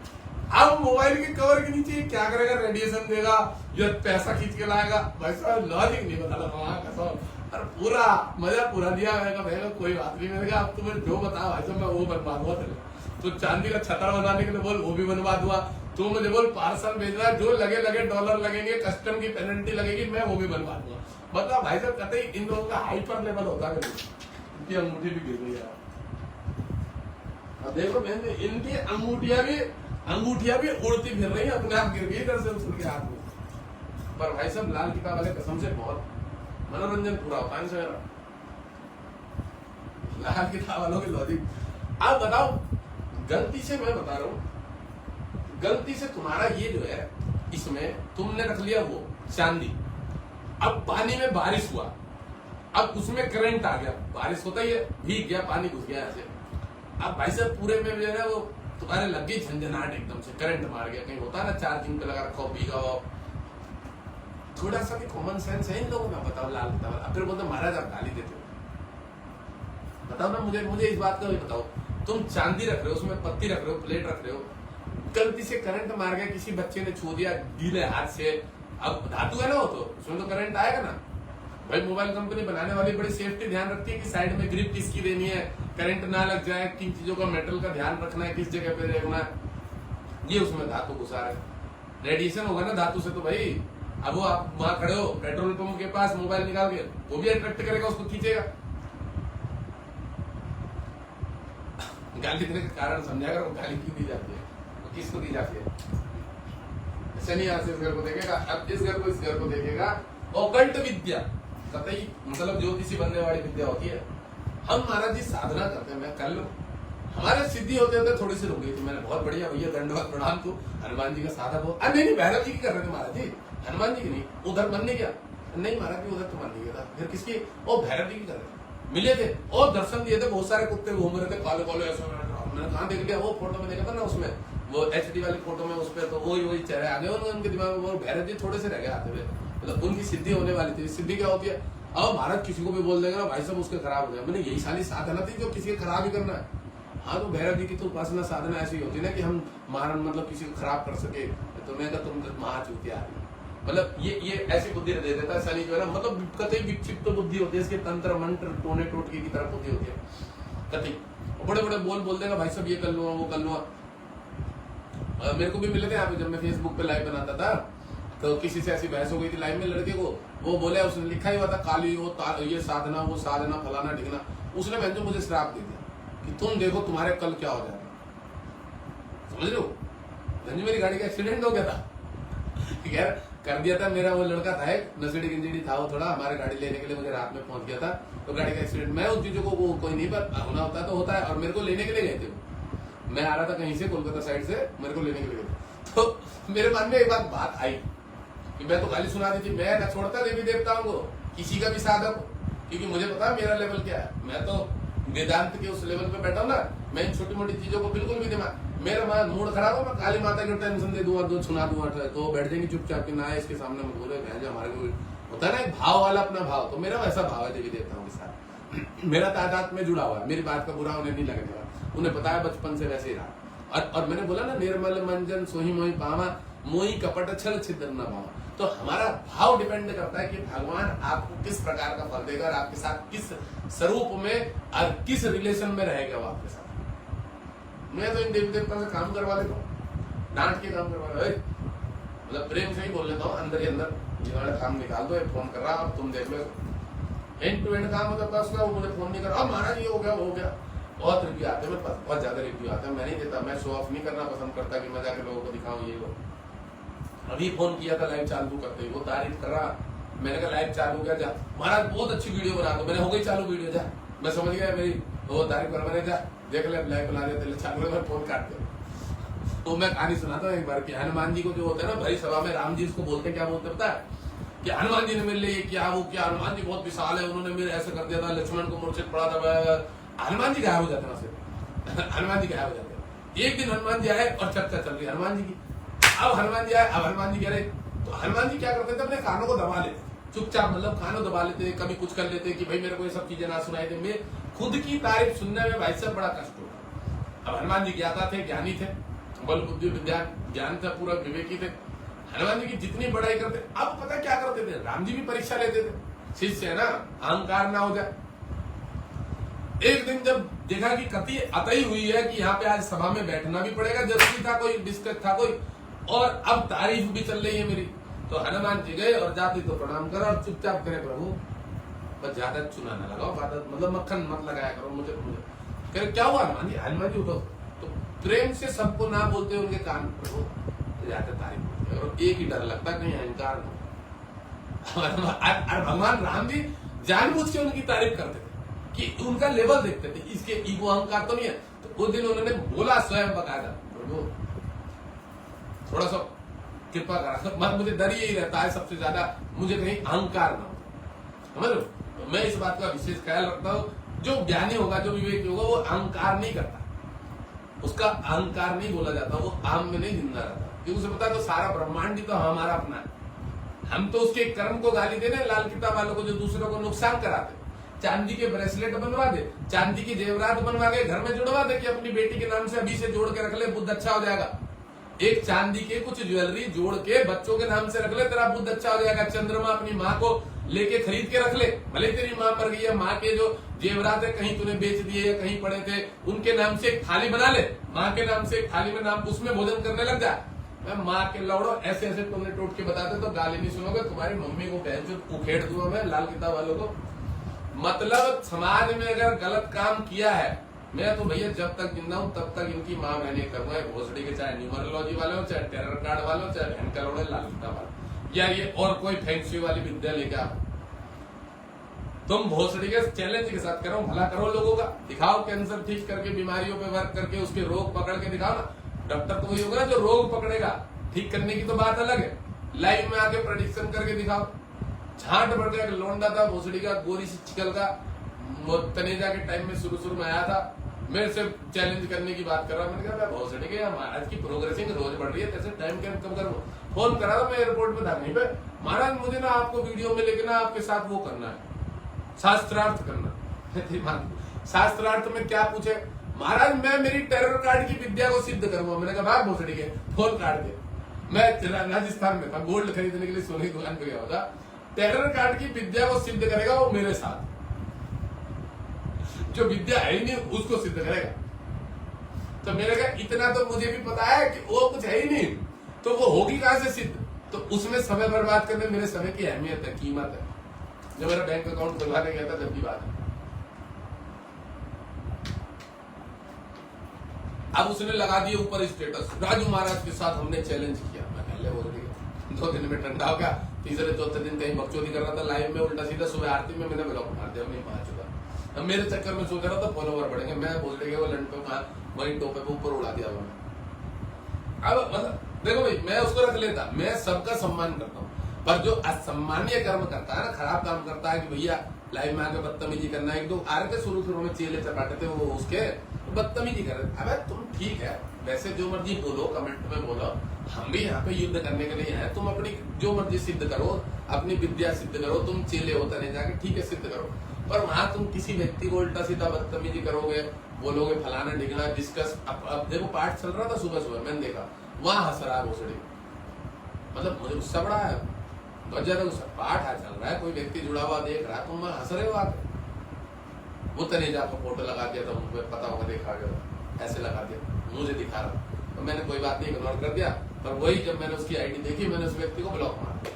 अब मोबाइल के कवर के नीचे क्या करेगा, रेडिएशन देगा या पैसा खींच के लाएगा, भाई साहब लॉजिक नहीं बता रहा। और पूरा मजा पूरा दिया, मैंने कोई बात नहीं, मैंने कहा अब तुम्हें जो बताओ भाई साहब मैं वो बनवा दूंगा तेरे। तो चांदी का छतर बनाने के लिए बोल वो भी बनवा दूंगा, तो मुझे बोल पार्सल भेजना, जो लगे $, लगेंगे, कस्टम की पेनल्टी लगेगी, मैं वो भी बनवा दूंगा। मतलब भाई साहब कतई इन लोगों का हाइपर लेवल होता है, इनकी अंगूठी भी गिर गई यार। अब देखो मैंने इनकी अंगूठियां भी उड़ती फिर रही है, अपने आप गिर गई इधर से उछल के हाथ में। पर भाई साहब लाल किताब वाले कसम से बहुत मनोरंजन पूरा होता है मेरा, लाल किताब वालों की लॉजिक। आप बताओ, गलती से मैं बता रहा हूं, गलती से तुम्हारा ये जो है, इसमें तुमने रख लिया वो चांदी, अब पानी में बारिश हुआ, अब उसमें करंट आ गया, बारिश होता ही है, भीग गया, पानी घुस गया ऐसे। अब भाई साहब पूरे में जो है ना वो तुम्हारे लग गई झंझनाहट, एकदम से करंट मार गया। कहीं होता है ना चार्जिंग पे लगा रखो, भीगा हो, थोड़ा सा भी कॉमन सेंस है इन लोगों का। बताओ लाल किताब, अब फिर बोलते महाराज आप गाली देते हो। बताओ ना मुझे इस बात का भी बताओ, तुम चांदी रख रहे हो, उसमें पत्ती रख रहे हो, प्लेट रख रहे हो, गलती से करंट मार गया, किसी बच्चे ने छू दिया गीले हाथ से, अब धातु है ना वो, तो उसमें तो करंट आएगा ना। भाई मोबाइल कंपनी बनाने वाली बड़ी सेफ्टी ध्यान रखती है कि साइड में ग्रिप किसकी देनी है, करंट ना लग जाए, किन चीजों का मेटल का ध्यान रखना है, किस जगह पे देखना है, ये उसमें धातु घुसा है। रेडिएशन होगा ना धातु से, तो भाई अब वो आप वहां खड़े हो पेट्रोल पंप के पास, मोबाइल निकाल के, वो भी अट्रैक्ट करेगा, उसको खींचेगा। गाली देने का कारण समझा कर, गाली क्यों दी जाती है, किसको दी जाती है। शनि यहाँ से इस घर को देखेगा, अब इस घर को इस घर को देखेगा। ओकल्ट विद्या कतई मतलब ज्योतिषी बनने वाली विद्या होती है। हम महाराज जी साधना करते हैं, मैं कल हमारे सिद्धि होते होते थोड़ी सी रुक गई थी, मैंने बहुत बढ़िया भैया दंडवत प्रणाम तू हनुमान जी का साधक हो। नहीं भैरव जी की कर रहे थे महाराज जी, हनुमान जी की नहीं, उधर मन नहीं गया, नहीं महाराज जी उधर तो मन नहीं गया था, फिर किसकी, ओ भैरव जी की कर रहे थे, मिले थे और दर्शन दिए थे, बहुत सारे कुत्ते घूम रहे थे काले काले ऐसे, मैंने कहाँ देख लिया, वो फोटो में देखा था ना उसमें, वो HD वाली फोटो में, उस पर तो वही चेहरे आ गए उनके दिमाग में, वो भैरव जी थोड़े से रह गए आते हुए, मतलब उनकी सिद्धि होने वाली थी। सिद्धि क्या होती है, अब भारत किसी को भी बोल देगा ना भाई साहब उसके खराब हो जाए, मैंने यही सारी साधना थी जो किसी के खराब ही करना है। हाँ तो भैरव जी की तो उपासना साधना ऐसी होती है ना कि हम महाराज मतलब किसी को खराब कर सके, तो मैं तुम महाचूतिया, मतलब ये ऐसी बुद्धि दे देता है शनि जो है ना, मतलब कतई विक्षिप्त बुद्धि होती है, इसके तंत्र मंत्र टोने टोटके की तरफ बुद्धि होती है कतई, बड़े बड़े बोल देगा भाई साहब ये कर लूंगा वो कर लूंगा। मेरे को भी मिले थे यहाँ पे, जब मैं फेसबुक पे लाइव बनाता था, तो किसी से ऐसी बहस हो गई थी लाइव में, लड़के को वो बोले, उसने लिखा ही हुआ था काली वो ये साधना वो साधना फलाना ढिकना, उसने बहन जो मुझे श्राप दे दिया कि तुम देखो तुम्हारे कल क्या हो जाएगा, समझ लो। मेरी गाड़ी का एक्सीडेंट हो गया था, ठीक है, कर दिया था। मेरा वो लड़का था एक नशेड़ी गिंजेड़ी था, वो थोड़ा हमारे गाड़ी लेने के लिए मुझे रात में पहुंच गया था, तो गाड़ी का एक्सीडेंट। मैं उन चीजों को वो कोई नहीं, पर होना होता है तो होता है। और मेरे को लेने के लिए गए थे, मैं आ रहा था कहीं से कोलकाता साइड से, मेरे को लेने के लिए गए थे। तो मेरे मन में एक बात आई कि मैं तो गाली सुना दी थी, मैं न छोड़ता देवी देवताओं को, किसी का भी साधक, क्योंकि मुझे पता है मेरा लेवल क्या है। मैं तो वेदांत के उस लेवल पे बैठा हूँ ना, मैं इन छोटी मोटी चीजों को बिल्कुल भी दिमाग, मेरा मूड खराब हो, मैं काली माता की टेंशन दे दूंगा, दो सुना दूंगा, तो बैठ जाएंगे चुपचाप कि ना इसके सामने मत बोले, हमारे को होता है ना एक भाव वाला अपना भाव, तो मेरा वैसा भाव है देवी देवताओं के साथ। मेरा तादाद में जुड़ा हुआ है, मेरी बात का बुरा उन्हें नहीं लगेगा, उन्हें पता है बचपन से वैसे ही रहा। और मैंने बोला ना, निर्मल मंजन सोही मोही पावा, मोही कपट छल छिद्र न पावा। तो हमारा भाव डिपेंड करता है कि भगवान आपको किस प्रकार का फल देगा और आपके साथ किस स्वरूप में और किस रिलेशन में रहेगा वो आपके साथ। मैं तो इन देवी देवता से काम करवा लेता हूँ, डांट के काम करवा लेता हूँ, मतलब प्रेम से ही बोल लेता हूँ, अंदर ही अंदर जिन्होंने काम निकाल दो, फोन कर रहा, अब तुम देख लो, एंड टू एंड काम होता है उसका, वो मुझे फोन नहीं कर रहा, महाराज ये हो गया वो हो गया। बहुत रिव्यू आते हैं मेरे पास, बहुत ज्यादा रिव्यू आते हैं, मैं नहीं देता, मैं शो ऑफ नहीं करना पसंद करता कि मैं जाके लोगों को दिखाऊं ये लोग। अभी फोन किया था लाइव चालू करते ही, वो तारीफ कर रहा, मैंने कहा लाइव चालू किया, जा महाराज बहुत अच्छी वीडियो बना दो, मैंने हो गई चालू वीडियो, जा मैं समझ गया मेरी वो तारीफ कर, मैंने जा देख ले लाइव बना देते चालू, मैं फोन काट दे। तो मैं कहानी सुनाता हूँ एक बार कि हनुमान जी को जो होता है ना भरी सभा में, राम जी इसको बोलते क्या बोलते पता है कि हनुमान जी ने मेरे लिए किया वो क्या, हनुमान जी बहुत विशाल है, उन्होंने मेरे ऐसा कर दिया था, लक्ष्मण को मूर्छित पड़ा था, हनुमान जी गायब हो जाते हैं वहां, हनुमान जी गायब हो जाते हैं। एक दिन हनुमान जी आए और चर्चा चल रही हनुमान जी की, अब हनुमान जी आए, अब हनुमान जी कह रहे, तो हनुमान जी क्या करते थे, अपने कानों को दबा लेते चुपचाप, मतलब कानों दबा लेते, कभी कुछ कर लेते कि भाई मेरे को ये सब चीजें ना सुनाई दे, मैं खुद की तारीफ सुनने में भाई साहब बड़ा कष्ट होता। अब हनुमान जी ज्ञाता थे, ज्ञानी थे, बल बुद्धि विद्या ज्ञान था, पूरा विवेकी थे, हनुमान जी की जितनी बड़ाई करते। अब पता क्या करते थे, राम जी भी परीक्षा लेते थे, शिष्य है ना, अहंकार ना हो जाए। एक दिन जब देखा कि कति अतई हुई है कि यहाँ पे आज सभा में बैठना भी पड़ेगा, जरूरी था, कोई डिस्कस था कोई, और अब तारीफ भी चल रही है मेरी, तो हनुमान जी गए और जाते तो प्रणाम करा और चुपचाप करे प्रभु बस ज्यादा चुना न लगाओ, मतलब मक्खन मत लगाया करो मुझे। कह क्या हुआ हनुमान जी उठो, तो प्रेम से सबको ना बोलते उनके कान, प्रभु ज्यादा तारीफ, और एक ही डर लगता कहीं अहंकार न। और भगवान राम जी जानबूझ के उनकी तारीफ करते थे कि उनका लेवल देखते थे, इसके ईगो अहंकार तो नहीं है। तो उस दिन उन्होंने बोला स्वयं बकायदा, प्रभु थोड़ा सा कृपा करा, मुझे डर यही रहता है सबसे ज्यादा, मुझे कहीं अहंकार ना हो, समझ लो। तो मैं इस बात का विशेष ख्याल रखता हूँ, जो ज्ञानी होगा, जो विवेकी होगा, वो अहंकार नहीं करता, उसका अहंकार नहीं बोला जाता, वो आम में नहीं जिंदा रहता, क्योंकि उसे पता है तो सारा ब्रह्मांड ही तो हमारा अपना है, हम तो उसके कर्म को गाली देने, लाल किताब वालों को जो दूसरों को नुकसान कराते, चांदी के ब्रेसलेट बनवा दे, चांदी की जेवरात बनवा के घर में जुड़वा दे कि अपनी बेटी के नाम से अभी से जोड़ के रख ले, बुद्ध अच्छा हो जाएगा। एक चांदी के कुछ ज्वेलरी जोड़ के बच्चों के नाम से रख ले, तेरा बुद्ध अच्छा हो जाएगा। चंद्रमा अपनी माँ को लेके खरीद के रख ले, भले तेरी माँ मर गई है, माँ के जो जेवरात है कहीं तूने बेच दिए या कहीं पड़े थे, उनके नाम से एक थाली बना ले, माँ के नाम से एक थाली में नाम, उसमें भोजन करने लग जा। मैं माँ के लौड़ो ऐसे ऐसे तुमने टोट के बताते तो गाली नहीं सुनोगे, तुम्हारी मम्मी को बहन जो उखेड़ दूंगा मैं, लाल किताब वालों को। मतलब समाज में अगर गलत काम किया है, मैं तो भैया जब तक जिंदा हूं तब तक इनकी माँ मैंने करूंगा, भोसड़ी के चाहे न्यूमरोलॉजी वाले हो, चाहे टेरर कार्ड वाले हो, चाहे बहन का लोड़े लाल किताब वाले, या ये और कोई फैंसी वाली विद्या लेके आओ, तुम भोसड़ी के चैलेंज के साथ करो, भला करो लोगों का, दिखाओ कैंसर ठीक करके, बीमारियों पे वर्क करके उसके रोग पकड़ के दिखाओ ना। डॉक्टर तो वही होगा ना जो रोग पकड़ेगा, ठीक करने की तो बात अलग है, लाइव में आके प्रेडिक्शन करके दिखाओ। झाट बढ़ गया, लौंडा था भोसड़ी का, गोरी सी चिकल का, तनेजा के टाइम में शुरू में आया था, मेरे से चैलेंज करने की बात कर रहा, मैंने कहा भोसड़ी के महाराज की प्रोग्रेसिंग रोज बढ़ रही है, कैसे टाइम कम कर, फोन करा था मैं एयरपोर्ट में था, नहीं पे महाराज मुझे ना आपको वीडियो में लेके ना आपके साथ वो करना है, शास्त्रार्थ करना। शास्त्रार्थ में क्या पूछे महाराज, मैं मेरी टेरर कार्ड की विद्या को सिद्ध करूंगा। मैंने कहा भोसड़ी के फोन काट दे, मैं राजस्थान में था, गोल्ड खरीदने के लिए सोने की दुकान पे गया होता, टेरर कार्ड की विद्या को सिद्ध करेगा वो मेरे साथ, जो विद्या है ही नहीं उसको सिद्ध करेगा। तो मैंने कहा इतना तो मुझे भी पता है कि वो कुछ है ही नहीं, तो वो होगी कहां से सिद्ध, तो उसमें समय बर्बाद करने मेरे समय की अहमियत है, कीमत है। जो मेरा बैंक अकाउंट खुलवाने गया था जब की बात है, अब उसने लगा दिया ऊपर स्टेटस, राजू महाराज के साथ हमने चैलेंज किया। मैं पहले बोल रही 2 दिन में ठंडा हो गया, तीसरे चौथे दिन कहीं बकचोदी कर रहा था लाइव में उल्टा सीधा, सुबह आरती में मैंने ब्लॉक मार दिया, नहीं पहुंच चुका। अब मेरे चक्कर में सोच रहा था फॉलोवर बढ़ेंगे, मैं बोल रही वो लंड पे वही टोपे पे ऊपर उड़ा दिया उन्होंने। अब मतलब देखो भाई, मैं उसको रख लेता, मैं सबका सम्मान करता हूँ, पर जो असम्मानीय कर्म करता है ना, खराब काम करता है कि भैया लाइव में आके बदतमीजी करना, एक दो आ रहे थे शुरू में चेले चपाटे थे वो उसके बदतमीजी कर रहे थे। अबे तुम ठीक है वैसे जो मर्जी बोलो, कमेंट में बोलो, हम भी यहाँ पे युद्ध करने के लिए हैं, तुम अपनी जो मर्जी सिद्ध करो, अपनी विद्या सिद्ध करो, तुम चेले होता नहीं जाके ठीक है सिद्ध करो, पर वहां तुम किसी व्यक्ति को उल्टा सीधा बदतमीजी करोगे, बोलोगे फलाना ढिगना डिस्कस। अब देखो पाठ चल रहा था सुबह मैंने देखा, वहां हंस रहा है भोसड़ी, मतलब मुझे गुस्सा बड़ा है, बहुत ज्यादा गुस्सा। पाठ चल रहा है, कोई व्यक्ति जुड़ा हुआ देख रहा है, तुम हंस रहे हो आके। वो तनेजा आपको फोटो लगा दिया था, मुझे पता होगा, देखा गया ऐसे लगा दिया, मुझे दिखा रहा, तो मैंने कोई बात नहीं इग्नोर कर दिया। पर वही जब मैंने उसकी आईडी देखी, मैंने उस व्यक्ति को ब्लॉक मार दिया।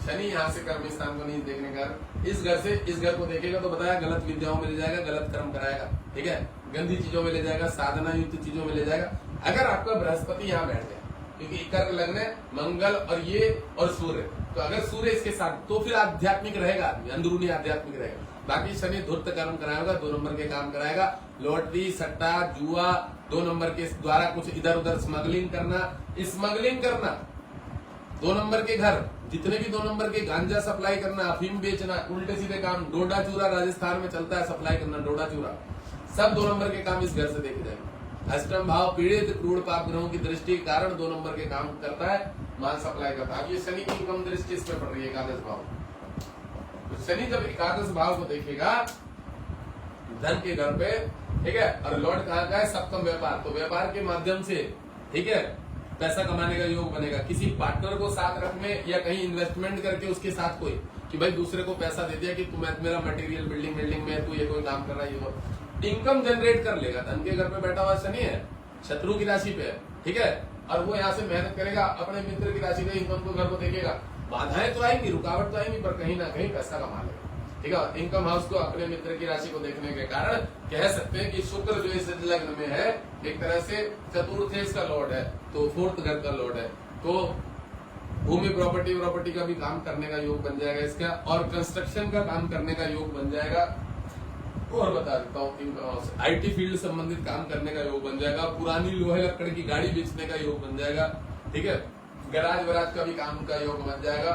शनि यहाँ से कर्म स्थान को नहीं देखने का, इस घर से इस घर को देखेगा तो बताया गलत विद्याओं में ले जाएगा, गलत कर्म कराएगा, ठीक है, गंदी चीजों में ले जाएगा, साधना युक्त चीजों में ले जाएगा। अगर आपका बृहस्पति यहाँ बैठ जाए, क्योंकि कर्क लग्न है, मंगल और ये और सूर्य, तो अगर सूर्य इसके साथ तो फिर आध्यात्मिक रहेगा आदमी, अंदरूनी आध्यात्मिक रहेगा। बाकी शनि धूर्त कर्म कराएगा, 2 नंबर के काम कराएगा, लॉटरी सट्टा जुआ, 2 नंबर के द्वारा कुछ इधर उधर स्मगलिंग करना, 2 नंबर के घर जितने भी 2 नंबर के गांजा सप्लाई करना, अफीम बेचना, उल्टे सीधे काम, डोडा चूरा राजस्थान में चलता है सप्लाई करना, डोडा चूरा, सब 2 नंबर के काम इस घर से देखे जाएंगे। अष्टम भाव पीड़ित क्रूर पाप ग्रहों की दृष्टि के कारण 2 नंबर के काम करता है, माल सप्लाई करता है। अब ये शनि की कम दृष्टि इस पे पड़ रही है, एकादश भाव। तो शनि जब एकादश भाव को देखेगा धन के घर पे, ठीक है, और लॉर्ड कहाँ का है, सप्तम व्यापार, तो व्यापार के माध्यम से, ठीक है, पैसा कमाने का योग बनेगा। किसी पार्टनर को साथ रखने या कहीं इन्वेस्टमेंट करके उसके साथ कोई कि भाई दूसरे को पैसा दे दिया कि तुम मेरा मटेरियल बिल्डिंग में तू ये कोई काम कर रहा है, ये इनकम जनरेट कर लेगा। धन के घर पे बैठा हुआ शनि है, शत्रु की राशि पे है, ठीक है, और वो यहाँ से मेहनत करेगा, अपने मित्र की राशि पे इनकम को घर को देखेगा। बाधाएं तो आएंगी, रुकावट तो आएंगी, पर कहीं ना कहीं पैसा कमा लेगा, ठीक है। इनकम हाउस को अपने मित्र की राशि को देखने के कारण कह सकते हैं कि शुक्र जो इस लग्न में है, एक तरह से चतुर्थ का लॉर्ड है, तो 4th घर का लॉर्ड है, तो भूमि प्रॉपर्टी का भी काम करने का योग बन जाएगा इसका, और कंस्ट्रक्शन का काम करने का योग बन जाएगा। और बता देता हूँ, आईटी फील्ड संबंधित काम करने का योग बन जाएगा, पुरानी लोहे लकड़ की गाड़ी बेचने का योग बन जाएगा, ठीक है, गैराज वराज का भी काम का योग बन जाएगा।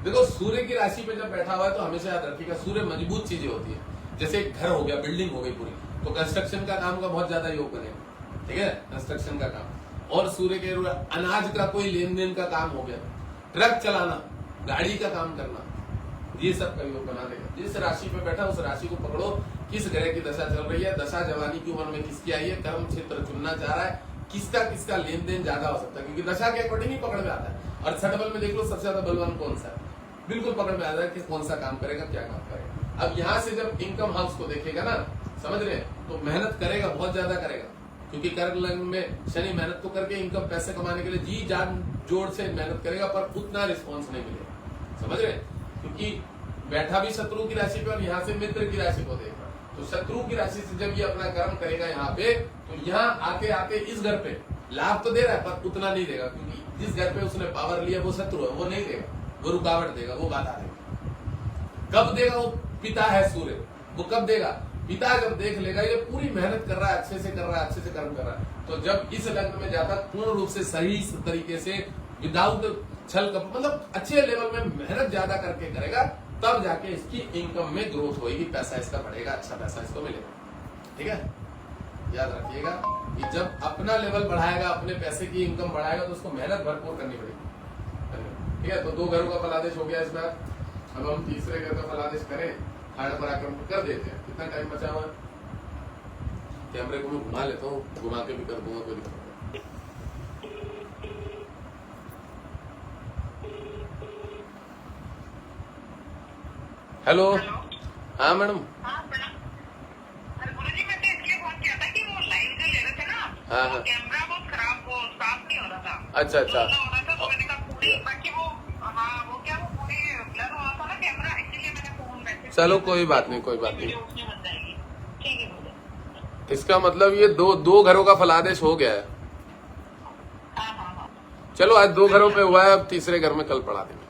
देखो सूर्य की राशि पे जब बैठा हुआ है तो हमेशा याद रखिएगा, सूर्य मजबूत चीजें होती है, जैसे एक घर हो गया, बिल्डिंग हो गई पूरी, तो कंस्ट्रक्शन का काम का बहुत ज्यादा योग बनेगा, ठीक है, कंस्ट्रक्शन का काम। और सूर्य के अनाज का कोई लेन देन का काम हो गया, ट्रक चलाना, गाड़ी का काम करना, ये सब का योग बना देगा। जिस राशि पे बैठा उस राशि को पकड़ो, किस ग्रह की दशा चल रही है, दशा जवानी की उम्र में किसकी आई है, कर्म क्षेत्र चुनना चाह रहा है, किसका लेन देन ज्यादा हो सकता है, क्योंकि दशा के अकॉर्डिंग ही पकड़ में आता है। और छठ बल में देख लो सबसे ज्यादा बलवान कौन सा है, बिल्कुल पकड़ में आता है कि कौन सा काम करेगा, क्या काम करेगा। अब यहाँ से जब इनकम हाउस को देखेगा ना, समझ रहे हैं, तो मेहनत करेगा, बहुत ज्यादा करेगा, क्योंकि कर्क लग्न में शनि मेहनत तो करके इनकम पैसे कमाने के लिए जी जान जोड़ से मेहनत करेगा, पर उतना रिस्पॉन्स नहीं मिलेगा, समझ रहे, क्योंकि बैठा भी शत्रु की राशि पे और यहाँ से मित्र की राशि को देख रहा, तो शत्रु की राशि से जब ये अपना कर्म करेगा यहाँ पे, तो यहाँ आते आते इस घर पे लाभ तो दे रहा है पर उतना नहीं देगा, क्योंकि जिस घर पे उसने पावर लिया वो शत्रु है, वो नहीं देगा, वो रुकावट देगा, वो बाधा देगा। कब देगा? वो पिता है सूर्य, वो कब देगा? पिता जब देख लेगा ये पूरी मेहनत कर रहा है, अच्छे से कर रहा है, अच्छे से कर्म कर रहा है, तो जब इस लग्न में जाता पूर्ण रूप से सही तरीके से विदाउट छल कपट, मतलब अच्छे लेवल में मेहनत ज्यादा करके करेगा, तब जाके इसकी इनकम में ग्रोथ होगी, पैसा इसका बढ़ेगा, अच्छा पैसा इसको मिलेगा, ठीक है। याद रखिएगा कि जब अपना लेवल बढ़ाएगा, अपने पैसे की इनकम बढ़ाएगा, तो उसको मेहनत भरपूर करनी पड़ेगी, ठीक है। तो 2 घरों का फलादेश हो गया इस बार, अब हम तीसरे घर का फलादेश करें, खाड़ पराक्रम कर देते हैं। कितना टाइम बचा हुआ? कैमरे को मैं घुमा लेता हूँ, घुमा के भी कर दूंगा, कोई दिक्कत नहीं। हेलो, हाँ मैडम। गुरुजी मैं इसलिए फोन किया था कि वो लाइव जो ले रहे थे ना, हाँ वो कैमरा बहुत खराब, वो साफ नहीं हो रहा था। अच्छा अच्छा, हो रहा था, तो मैंने कहा पूरी, बाकी वो हाँ वो क्या, वो पूरी ब्लर हो रहा था ना कैमरा, इसीलिए मैंने फोन मैसेज। चलो कोई बात नहीं, कोई बात नहीं, उसमें बन जाएगी, ठीक है। इसका मतलब ये दो घरों का फलादेश हो गया है। हाँ हाँ हाँ। चलो आज 2 घरों पे हुआ है, अब तीसरे घर में कल पढ़ा देंगे।